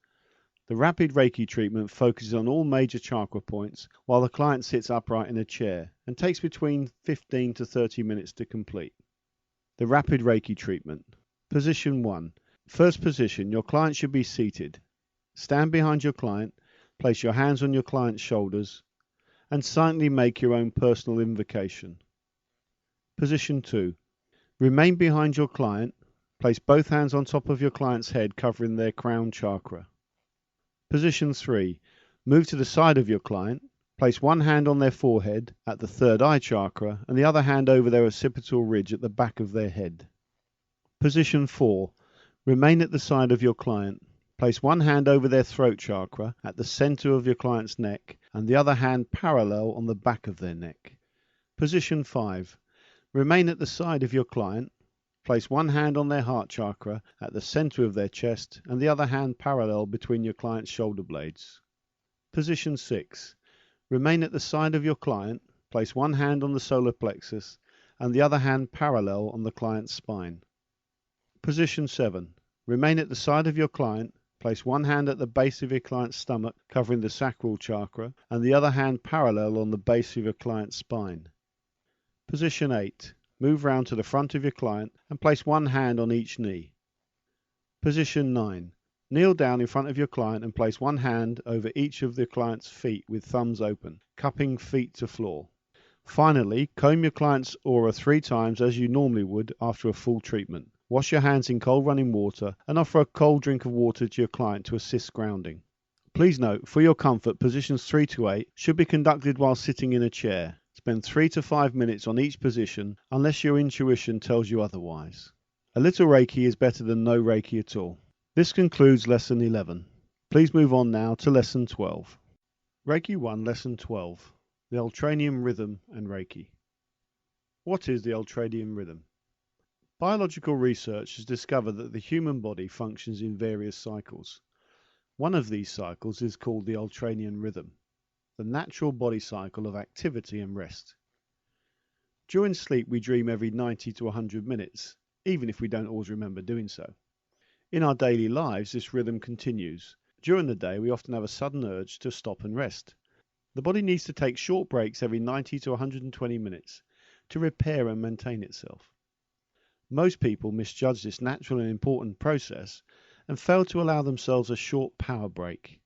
The rapid Reiki treatment focuses on all major chakra points while the client sits upright in a chair and takes between 15 to 30 minutes to complete. The rapid Reiki treatment. Position 1. First position, your client should be seated. Stand behind your client, place your hands on your client's shoulders, and silently make your own personal invocation. Position 2. Remain behind your client, place both hands on top of your client's head covering their crown chakra. Position 3. Move to the side of your client, place one hand on their forehead at the third eye chakra and the other hand over their occipital ridge at the back of their head. Position 4. Remain at the side of your client. Place one hand over their throat chakra at the center of your client's neck and the other hand parallel on the back of their neck. Position 5. Remain at the side of your client. Place one hand on their heart chakra at the center of their chest and the other hand parallel between your client's shoulder blades. Position 6. Remain at the side of your client. Place one hand on the solar plexus and the other hand parallel on the client's spine. Position 7. Remain at the side of your client. Place one hand at the base of your client's stomach covering the sacral chakra and the other hand parallel on the base of your client's spine. Position 8. Move round to the front of your client and place one hand on each knee. Position 9. Kneel down in front of your client and place one hand over each of the client's feet with thumbs open, cupping feet to floor. Finally, comb your client's aura 3 times as you normally would after a full treatment. Wash your hands in cold running water and offer a cold drink of water to your client to assist grounding. Please note, for your comfort, positions 3 to 8 should be conducted while sitting in a chair. It's spend 3 to 5 minutes on each position unless your intuition tells you otherwise. A little Reiki is better than no Reiki at all. This concludes Lesson 11. Please move on now to Lesson 12. Reiki 1, Lesson 12. The Ultranian Rhythm and Reiki. What is the ultradian rhythm? Biological research has discovered that the human body functions in various cycles. One of these cycles is called the ultradian rhythm, the natural body cycle of activity and rest. During sleep, we dream every 90 to 100 minutes, even if we don't always remember doing so. In our daily lives, this rhythm continues. During the day, we often have a sudden urge to stop and rest. The body needs to take short breaks every 90 to 120 minutes to repair and maintain itself. Most people misjudge this natural and important process and fail to allow themselves a short power break.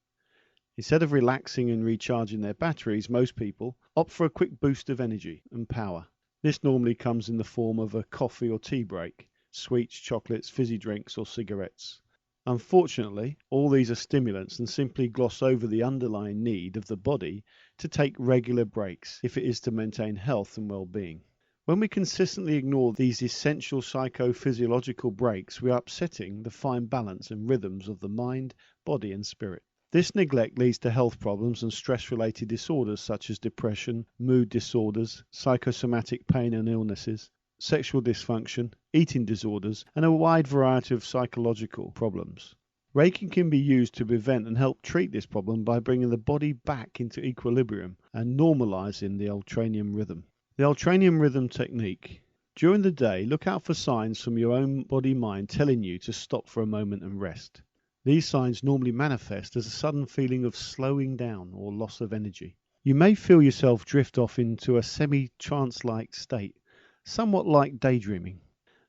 Instead of relaxing and recharging their batteries, most people opt for a quick boost of energy and power. This normally comes in the form of a coffee or tea break, sweets, chocolates, fizzy drinks, or cigarettes. Unfortunately, all these are stimulants and simply gloss over the underlying need of the body to take regular breaks if it is to maintain health and well-being. When we consistently ignore these essential psychophysiological breaks, we are upsetting the fine balance and rhythms of the mind, body, and spirit. This neglect leads to health problems and stress-related disorders such as depression, mood disorders, psychosomatic pain and illnesses, sexual dysfunction, eating disorders, and a wide variety of psychological problems. Reiki can be used to prevent and help treat this problem by bringing the body back into equilibrium and normalizing the ultradian rhythm. The ultradian rhythm technique. During the day, look out for signs from your own body-mind telling you to stop for a moment and rest. These signs normally manifest as a sudden feeling of slowing down or loss of energy. You may feel yourself drift off into a semi-trance-like state, somewhat like daydreaming.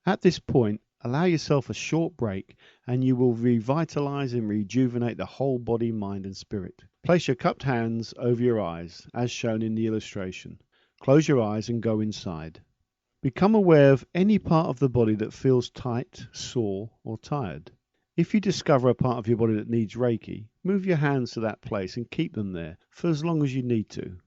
At this point, allow yourself a short break and you will revitalize and rejuvenate the whole body, mind and spirit. Place your cupped hands over your eyes, as shown in the illustration. Close your eyes and go inside. Become aware of any part of the body that feels tight, sore, or tired. If you discover a part of your body that needs Reiki, move your hands to that place and keep them there for as long as you need to.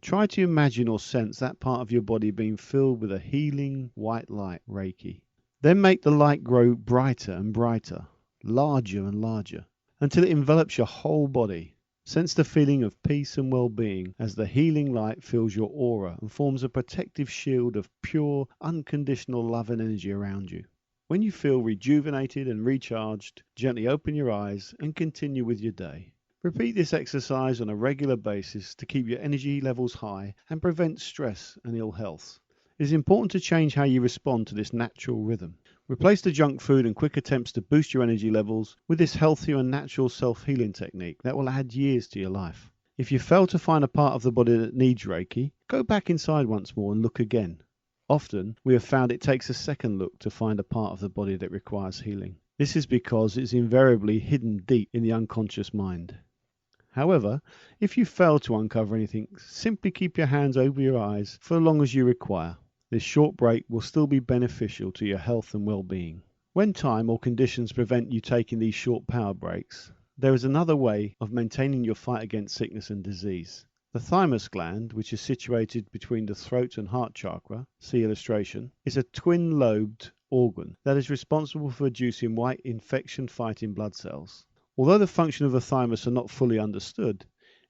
Try to imagine or sense that part of your body being filled with a healing white light, Reiki. Then make the light grow brighter and brighter, larger and larger, until it envelops your whole body. Sense the feeling of peace and well-being as the healing light fills your aura and forms a protective shield of pure, unconditional love and energy around you. When you feel rejuvenated and recharged, gently open your eyes and continue with your day. Repeat this exercise on a regular basis to keep your energy levels high and prevent stress and ill health. It is important to change how you respond to this natural rhythm. Replace the junk food and quick attempts to boost your energy levels with this healthier and natural self-healing technique that will add years to your life. If you fail to find a part of the body that needs Reiki, go back inside once more and look again. Often, we have found it takes a second look to find a part of the body that requires healing. This is because it's invariably hidden deep in the unconscious mind. However, if you fail to uncover anything, simply keep your hands over your eyes for as long as you require. This short break will still be beneficial to your health and well-being. When time or conditions prevent you taking these short power breaks, there is another way of maintaining your fight against sickness and disease. The thymus gland, which is situated between the throat and heart chakra, see illustration, is a twin-lobed organ that is responsible for producing white infection-fighting blood cells. Although the function of the thymus are not fully understood,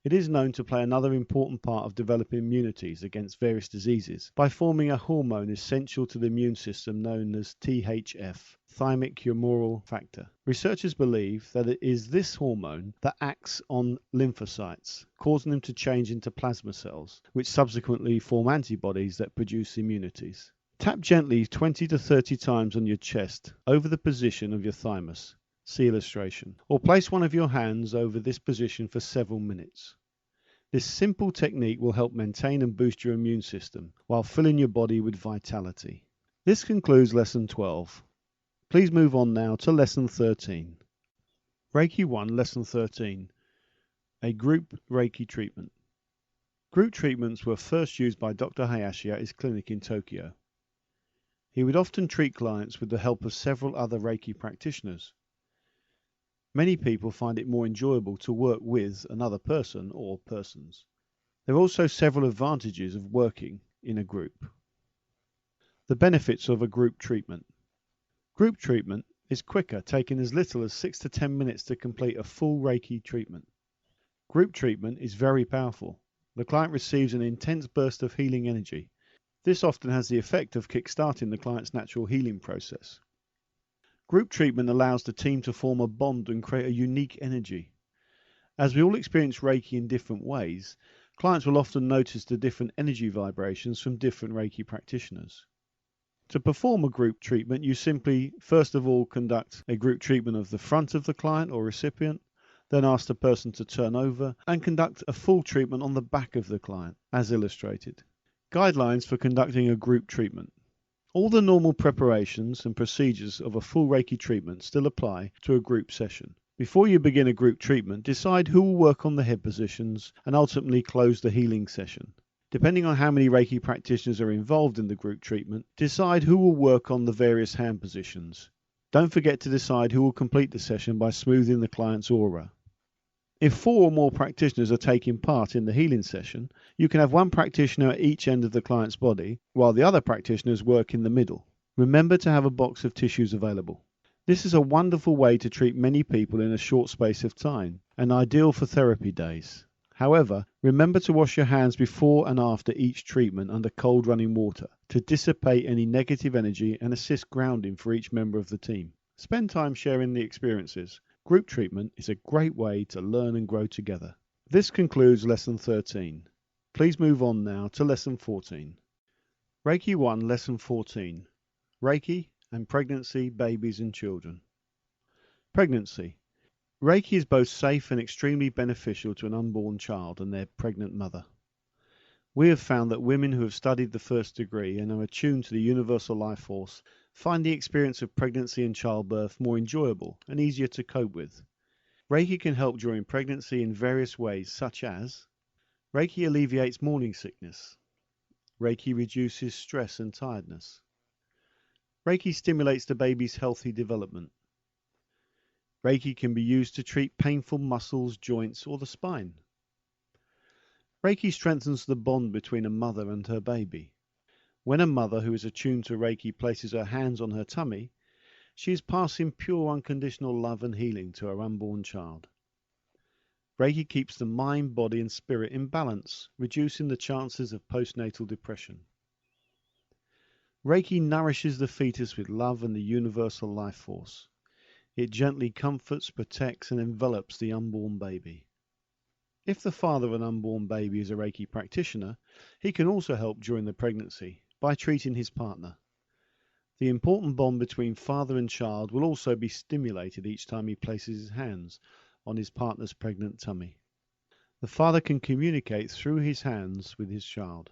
it is known to play another important part of developing immunities against various diseases by forming a hormone essential to the immune system known as THF, thymic humoral factor. Researchers believe that it is this hormone that acts on lymphocytes, causing them to change into plasma cells, which subsequently form antibodies that produce immunities. Tap gently 20 to 30 times on your chest over the position of your thymus. See illustration. Or place one of your hands over this position for several minutes. This simple technique will help maintain and boost your immune system while filling your body with vitality. This concludes Lesson 12. Please move on now to Lesson 13. Reiki 1, Lesson 13. A group Reiki treatment. Group treatments were first used by Dr. Hashi at his clinic in Tokyo. He would often treat clients with the help of several other Reiki practitioners. Many people find it more enjoyable to work with another person or persons. There are also several advantages of working in a group. The benefits of a group treatment. Group treatment is quicker, taking as little as 6 to 10 minutes to complete a full Reiki treatment. Group treatment is very powerful. The client receives an intense burst of healing energy. This often has the effect of kick-starting the client's natural healing process. Group treatment allows the team to form a bond and create a unique energy. As we all experience Reiki in different ways, clients will often notice the different energy vibrations from different Reiki practitioners. To perform a group treatment, you simply, first of all, conduct a group treatment of the front of the client or recipient, then ask the person to turn over and conduct a full treatment on the back of the client, as illustrated. Guidelines for conducting a group treatment. All the normal preparations and procedures of a full Reiki treatment still apply to a group session. Before you begin a group treatment, decide who will work on the head positions and ultimately close the healing session. Depending on how many Reiki practitioners are involved in the group treatment, decide who will work on the various hand positions. Don't forget to decide who will complete the session by smoothing the client's aura. If 4 or more practitioners are taking part in the healing session, you can have one practitioner at each end of the client's body, while the other practitioners work in the middle. Remember to have a box of tissues available. This is a wonderful way to treat many people in a short space of time, and ideal for therapy days. However, remember to wash your hands before and after each treatment under cold running water to dissipate any negative energy and assist grounding for each member of the team. Spend time sharing the experiences. Group treatment is a great way to learn and grow together. This concludes Lesson 13. Please move on now to Lesson 14. Reiki 1, Lesson 14. Reiki and Pregnancy, Babies and Children. Pregnancy. Reiki is both safe and extremely beneficial to an unborn child and their pregnant mother. We have found that women who have studied the first degree and are attuned to the universal life force find the experience of pregnancy and childbirth more enjoyable and easier to cope with. Reiki can help during pregnancy in various ways, such as Reiki alleviates morning sickness. Reiki reduces stress and tiredness. Reiki stimulates the baby's healthy development. Reiki can be used to treat painful muscles, joints, or the spine. Reiki strengthens the bond between a mother and her baby. When a mother who is attuned to Reiki places her hands on her tummy, she is passing pure unconditional love and healing to her unborn child. Reiki keeps the mind, body, and spirit in balance, reducing the chances of postnatal depression. Reiki nourishes the fetus with love and the universal life force. It gently comforts, protects, and envelops the unborn baby. If the father of an unborn baby is a Reiki practitioner, he can also help during the pregnancy by treating his partner. The important bond between father and child will also be stimulated each time he places his hands on his partner's pregnant tummy. The father can communicate through his hands with his child.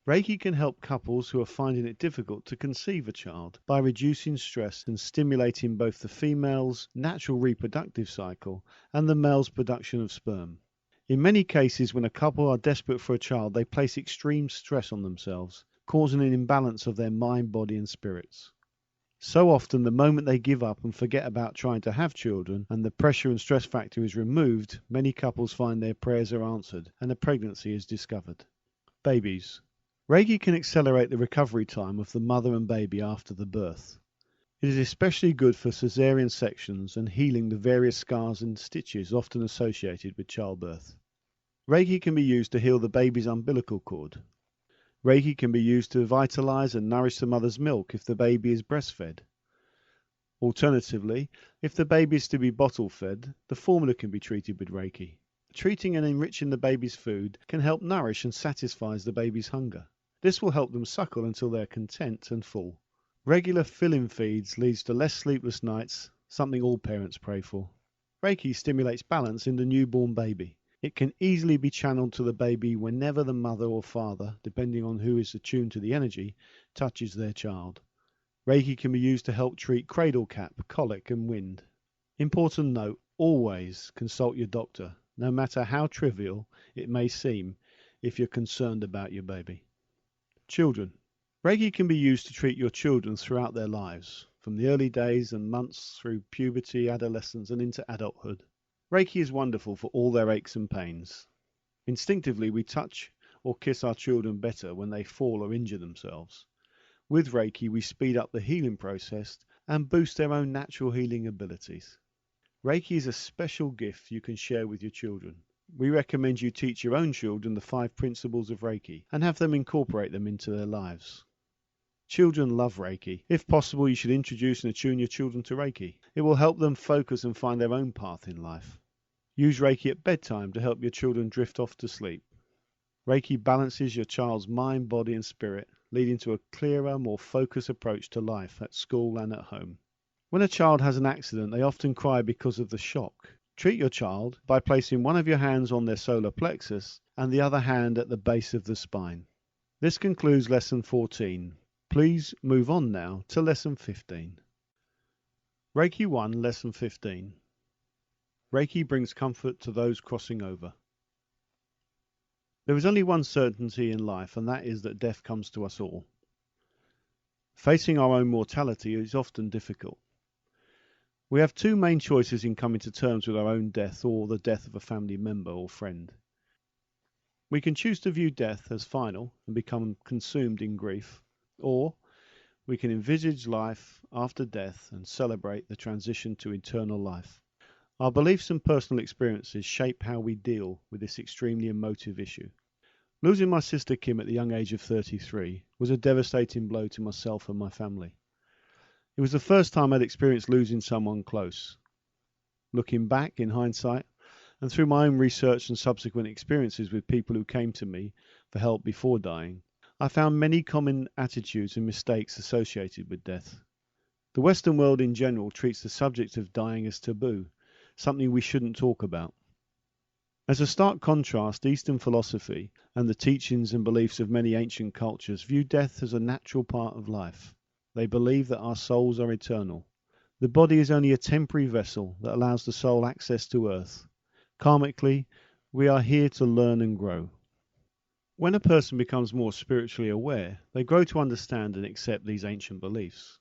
Reiki can help couples who are finding it difficult to conceive a child by reducing stress and stimulating both the female's natural reproductive cycle and the male's production of sperm. In many cases, when a couple are desperate for a child, they place extreme stress on themselves, causing an imbalance of their mind, body, and spirits. So often, the moment they give up and forget about trying to have children and the pressure and stress factor is removed, many couples find their prayers are answered and a pregnancy is discovered. Babies. Reiki can accelerate the recovery time of the mother and baby after the birth. It is especially good for cesarean sections and healing the various scars and stitches often associated with childbirth. Reiki can be used to heal the baby's umbilical cord. Reiki can be used to vitalize and nourish the mother's milk if the baby is breastfed. Alternatively, if the baby is to be bottle fed, the formula can be treated with Reiki. Treating and enriching the baby's food can help nourish and satisfy the baby's hunger. This will help them suckle until they are content and full. Regular fill-in feeds leads to less sleepless nights, something all parents pray for. Reiki stimulates balance in the newborn baby. It can easily be channeled to the baby whenever the mother or father, depending on who is attuned to the energy, touches their child. Reiki can be used to help treat cradle cap, colic, and wind. Important note, always consult your doctor, no matter how trivial it may seem, if you're concerned about your baby. Children. Reiki can be used to treat your children throughout their lives, from the early days and months through puberty, adolescence, and into adulthood. Reiki is wonderful for all their aches and pains. Instinctively, we touch or kiss our children better when they fall or injure themselves. With Reiki, we speed up the healing process and boost their own natural healing abilities. Reiki is a special gift you can share with your children. We recommend you teach your own children the 5 principles of Reiki and have them incorporate them into their lives. Children love Reiki. If possible, you should introduce and attune your children to Reiki. It will help them focus and find their own path in life. Use Reiki at bedtime to help your children drift off to sleep. Reiki balances your child's mind, body and spirit, leading to a clearer, more focused approach to life at school and at home. When a child has an accident, they often cry because of the shock. Treat your child by placing one of your hands on their solar plexus and the other hand at the base of the spine. This concludes Lesson 14. Please move on now to Lesson 15. Reiki 1, Lesson 15. Reiki brings comfort to those crossing over. There is only one certainty in life, and that is that death comes to us all. Facing our own mortality is often difficult. We have 2 main choices in coming to terms with our own death or the death of a family member or friend. We can choose to view death as final and become consumed in grief, or we can envisage life after death and celebrate the transition to eternal life. Our beliefs and personal experiences shape how we deal with this extremely emotive issue. Losing my sister Kim at the young age of 33 was a devastating blow to myself and my family. It was the first time I'd experienced losing someone close. Looking back in hindsight, and through my own research and subsequent experiences with people who came to me for help before dying, I found many common attitudes and mistakes associated with death. The Western world in general treats the subject of dying as taboo, something we shouldn't talk about. As a stark contrast, Eastern philosophy and the teachings and beliefs of many ancient cultures view death as a natural part of life. They believe that our souls are eternal. The body is only a temporary vessel that allows the soul access to earth. Karmically, we are here to learn and grow. When a person becomes more spiritually aware, they grow to understand and accept these ancient beliefs.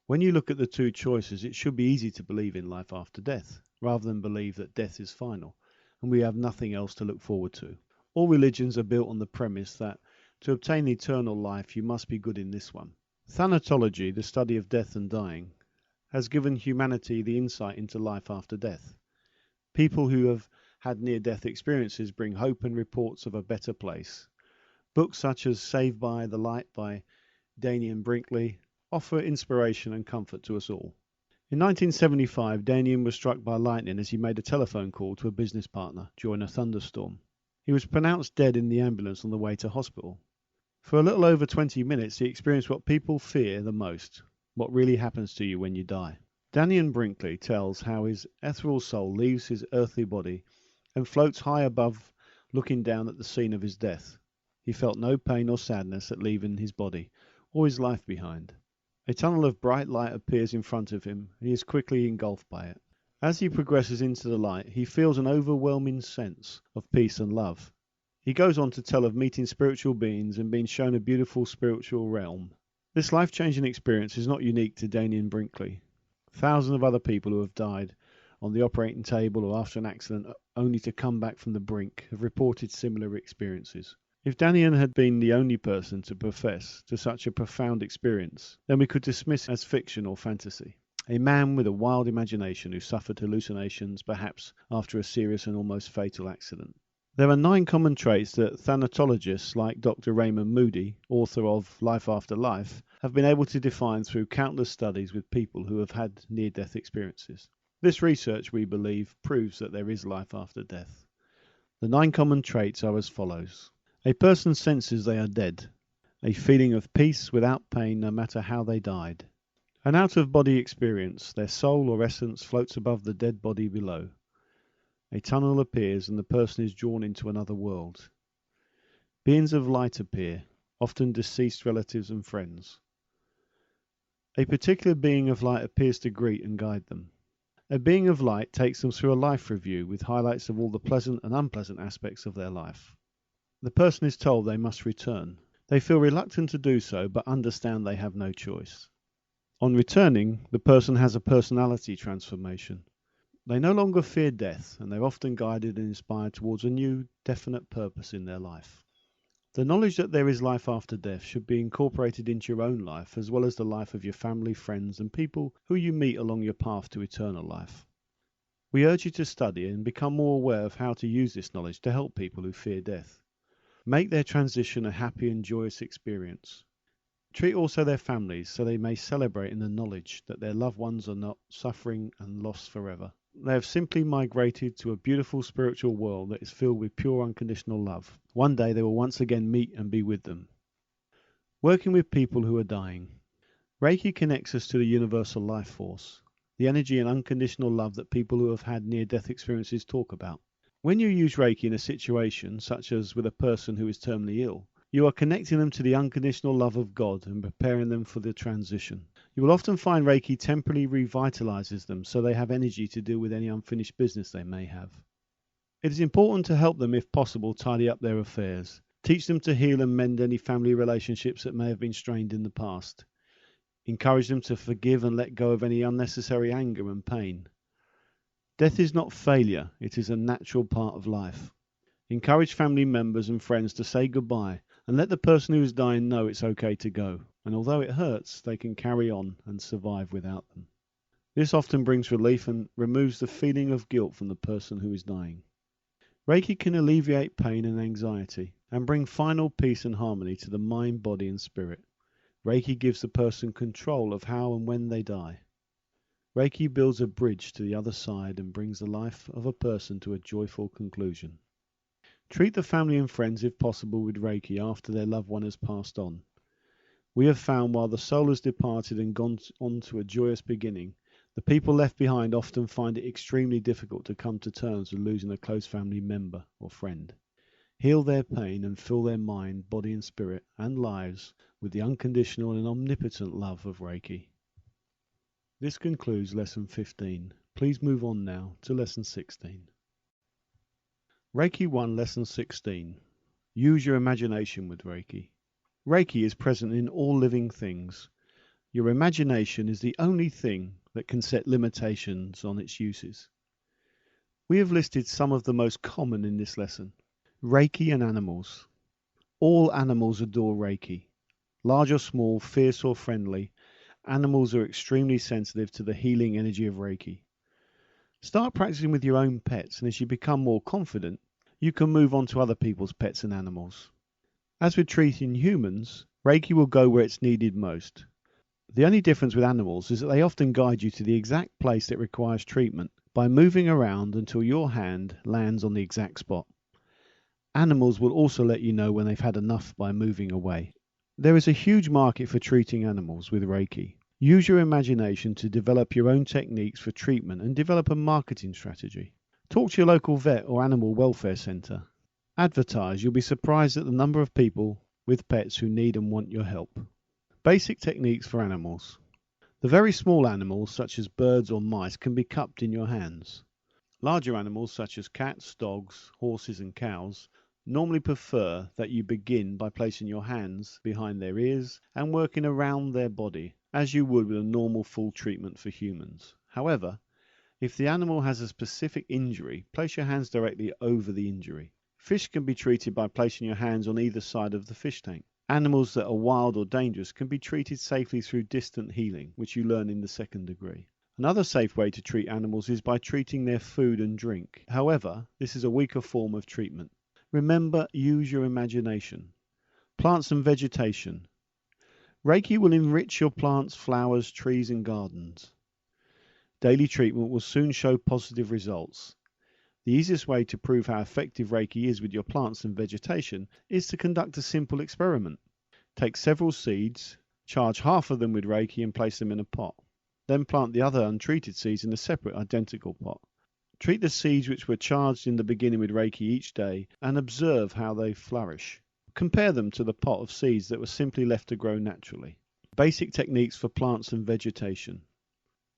When you look at the 2 choices, it should be easy to believe in life after death, rather than believe that death is final, and we have nothing else to look forward to. All religions are built on the premise that to obtain eternal life, you must be good in this one. Thanatology, the study of death and dying, has given humanity the insight into life after death. People who have had near-death experiences bring hope and reports of a better place. Books such as Saved by the Light by Daniel Brinkley offer inspiration and comfort to us all. In 1975, Daniel was struck by lightning as he made a telephone call to a business partner during a thunderstorm. He was pronounced dead in the ambulance on the way to hospital. For a little over 20 minutes, he experienced what people fear the most, what really happens to you when you die. Daniel Brinkley tells how his ethereal soul leaves his earthly body and floats high above, looking down at the scene of his death. He felt no pain or sadness at leaving his body, or his life behind. A tunnel of bright light appears in front of him, and he is quickly engulfed by it. As he progresses into the light, he feels an overwhelming sense of peace and love. He goes on to tell of meeting spiritual beings and being shown a beautiful spiritual realm. This life-changing experience is not unique to Daniel Brinkley. Thousands of other people who have died on the operating table or after an accident only to come back from the brink have reported similar experiences. If Daniel had been the only person to profess to such a profound experience, then we could dismiss it as fiction or fantasy. A man with a wild imagination who suffered hallucinations, perhaps after a serious and almost fatal accident. There are 9 common traits that thanatologists like Dr. Raymond Moody, author of Life After Life, have been able to define through countless studies with people who have had near-death experiences. This research, we believe, proves that there is life after death. The 9 common traits are as follows. A person senses they are dead. A feeling of peace without pain no matter how they died. An out-of-body experience. Their soul or essence floats above the dead body below. A tunnel appears and the person is drawn into another world. Beings of light appear, often deceased relatives and friends. A particular being of light appears to greet and guide them. A being of light takes them through a life review with highlights of all the pleasant and unpleasant aspects of their life. The person is told they must return. They feel reluctant to do so, but understand they have no choice. On returning, the person has a personality transformation. They no longer fear death, and they're often guided and inspired towards a new, definite purpose in their life. The knowledge that there is life after death should be incorporated into your own life, as well as the life of your family, friends, and people who you meet along your path to eternal life. We urge you to study and become more aware of how to use this knowledge to help people who fear death. Make their transition a happy and joyous experience. Treat also their families so they may celebrate in the knowledge that their loved ones are not suffering and lost forever. They have simply migrated to a beautiful spiritual world that is filled with pure unconditional love. One day they will once again meet and be with them. Working with people who are dying. Reiki connects us to the universal life force, the energy and unconditional love that people who have had near-death experiences talk about. When you use Reiki in a situation, such as with a person who is terminally ill, you are connecting them to the unconditional love of God and preparing them for the transition. You will often find Reiki temporarily revitalizes them so they have energy to deal with any unfinished business they may have. It is important to help them, if possible, tidy up their affairs. Teach them to heal and mend any family relationships that may have been strained in the past. Encourage them to forgive and let go of any unnecessary anger and pain. Death is not failure, it is a natural part of life. Encourage family members and friends to say goodbye and let the person who is dying know it's okay to go, and although it hurts, they can carry on and survive without them. This often brings relief and removes the feeling of guilt from the person who is dying. Reiki can alleviate pain and anxiety and bring final peace and harmony to the mind, body and spirit. Reiki gives the person control of how and when they die. Reiki builds a bridge to the other side and brings the life of a person to a joyful conclusion. Treat the family and friends, if possible, with Reiki after their loved one has passed on. We have found while the soul has departed and gone on to a joyous beginning, the people left behind often find it extremely difficult to come to terms with losing a close family member or friend. Heal their pain and fill their mind, body and spirit and lives with the unconditional and omnipotent love of Reiki. This concludes Lesson 15. Please move on now to Lesson 16. Reiki 1, Lesson 16. Use your imagination with Reiki. Reiki is present in all living things. Your imagination is the only thing that can set limitations on its uses. We have listed some of the most common in this lesson. Reiki and animals. All animals adore Reiki. Large or small, fierce or friendly, animals are extremely sensitive to the healing energy of Reiki. Start practicing with your own pets, and as you become more confident, you can move on to other people's pets and animals. As with treating humans, Reiki will go where it's needed most. The only difference with animals is that they often guide you to the exact place that requires treatment by moving around until your hand lands on the exact spot. Animals will also let you know when they've had enough by moving away. There is a huge market for treating animals with Reiki. Use your imagination to develop your own techniques for treatment and develop a marketing strategy. Talk to your local vet or animal welfare centre. Advertise. You'll be surprised at the number of people with pets who need and want your help. Basic techniques for animals. The very small animals, such as birds or mice, can be cupped in your hands. Larger animals, such as cats, dogs, horses and cows, normally prefer that you begin by placing your hands behind their ears and working around their body, as you would with a normal full treatment for humans. However, if the animal has a specific injury, place your hands directly over the injury. Fish can be treated by placing your hands on either side of the fish tank. Animals that are wild or dangerous can be treated safely through distant healing, which you learn in the second degree. Another safe way to treat animals is by treating their food and drink. However, this is a weaker form of treatment. Remember, use your imagination. Plants and vegetation. Reiki will enrich your plants, flowers, trees and gardens. Daily treatment will soon show positive results. The easiest way to prove how effective Reiki is with your plants and vegetation is to conduct a simple experiment. Take several seeds, charge half of them with Reiki and place them in a pot. Then plant the other untreated seeds in a separate identical pot. Treat the seeds which were charged in the beginning with Reiki each day and observe how they flourish. Compare them to the pot of seeds that were simply left to grow naturally. Basic techniques for plants and vegetation.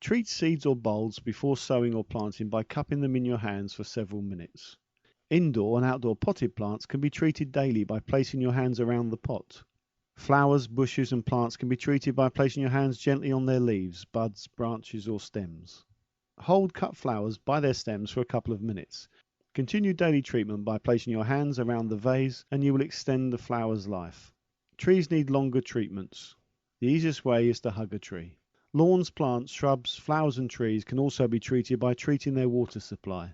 Treat seeds or bulbs before sowing or planting by cupping them in your hands for several minutes. Indoor and outdoor potted plants can be treated daily by placing your hands around the pot. Flowers, bushes and plants can be treated by placing your hands gently on their leaves, buds, branches or stems. Hold cut flowers by their stems for a couple of minutes. Continue daily treatment by placing your hands around the vase and you will extend the flower's life. Trees need longer treatments. The easiest way is to hug a tree. Lawns, plants, shrubs, flowers and trees can also be treated by treating their water supply.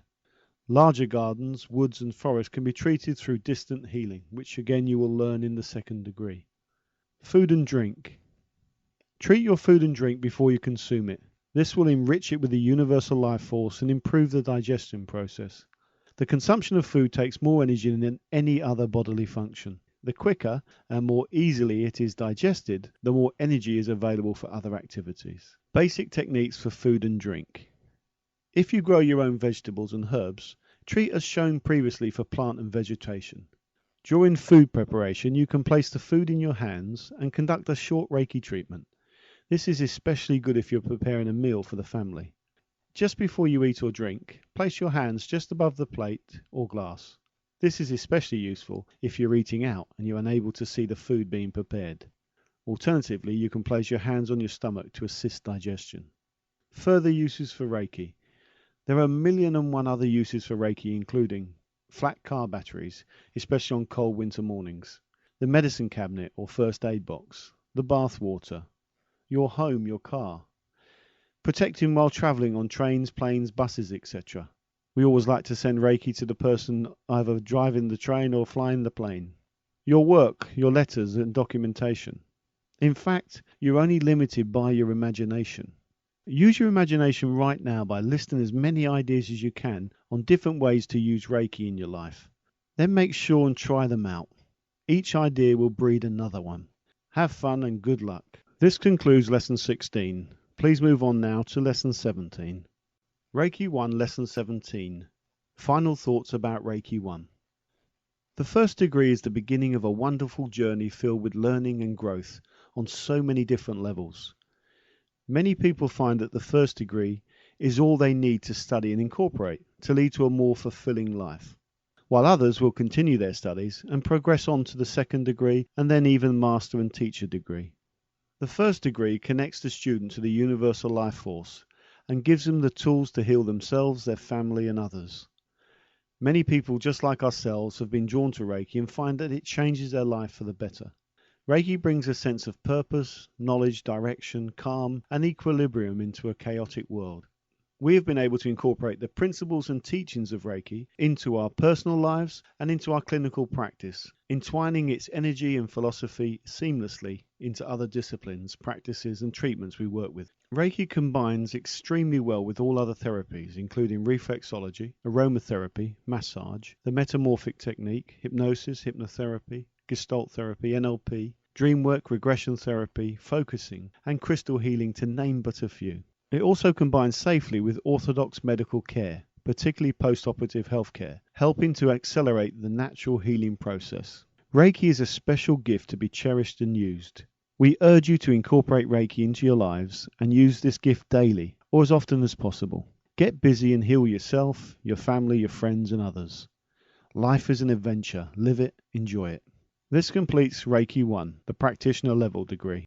Larger gardens, woods and forests can be treated through distant healing, which again you will learn in the second degree. Food and drink. Treat your food and drink before you consume it. This will enrich it with the universal life force and improve the digestion process. The consumption of food takes more energy than any other bodily function. The quicker and more easily it is digested, the more energy is available for other activities. Basic techniques for food and drink. If you grow your own vegetables and herbs, treat as shown previously for plant and vegetation. During food preparation, you can place the food in your hands and conduct a short Reiki treatment. This is especially good if you're preparing a meal for the family. Just before you eat or drink, place your hands just above the plate or glass. This is especially useful if you're eating out and you're unable to see the food being prepared. Alternatively, you can place your hands on your stomach to assist digestion. Further uses for Reiki. There are 1,000,001 other uses for Reiki, including flat car batteries, especially on cold winter mornings, the medicine cabinet or first aid box, the bath water, your home, your car, protecting while travelling on trains, planes, buses, etc. We always like to send Reiki to the person either driving the train or flying the plane. Your work, your letters and documentation. In fact, you're only limited by your imagination. Use your imagination right now by listing as many ideas as you can on different ways to use Reiki in your life. Then make sure and try them out. Each idea will breed another one. Have fun and good luck. This concludes Lesson 16. Please move on now to Lesson 17. Reiki 1, Lesson 17. Final thoughts about Reiki 1. The first degree is the beginning of a wonderful journey filled with learning and growth on so many different levels. Many people find that the first degree is all they need to study and incorporate to lead to a more fulfilling life, while others will continue their studies and progress on to the second degree and then even master and teacher degree. The first degree connects the student to the universal life force and gives them the tools to heal themselves, their family and others. Many people, just like ourselves, have been drawn to Reiki and find that it changes their life for the better. Reiki brings a sense of purpose, knowledge, direction, calm and equilibrium into a chaotic world. We have been able to incorporate the principles and teachings of Reiki into our personal lives and into our clinical practice, entwining its energy and philosophy seamlessly into other disciplines, practices and treatments we work with. Reiki combines extremely well with all other therapies, including reflexology, aromatherapy, massage, the metamorphic technique, hypnosis, hypnotherapy, Gestalt therapy, NLP, dreamwork, regression therapy, focusing, and crystal healing, to name but a few. It also combines safely with orthodox medical care, particularly post-operative healthcare, helping to accelerate the natural healing process. Reiki is a special gift to be cherished and used. We urge you to incorporate Reiki into your lives and use this gift daily or as often as possible. Get busy and heal yourself, your family, your friends and others. Life is an adventure. Live it, enjoy it. This completes Reiki 1, the practitioner level degree.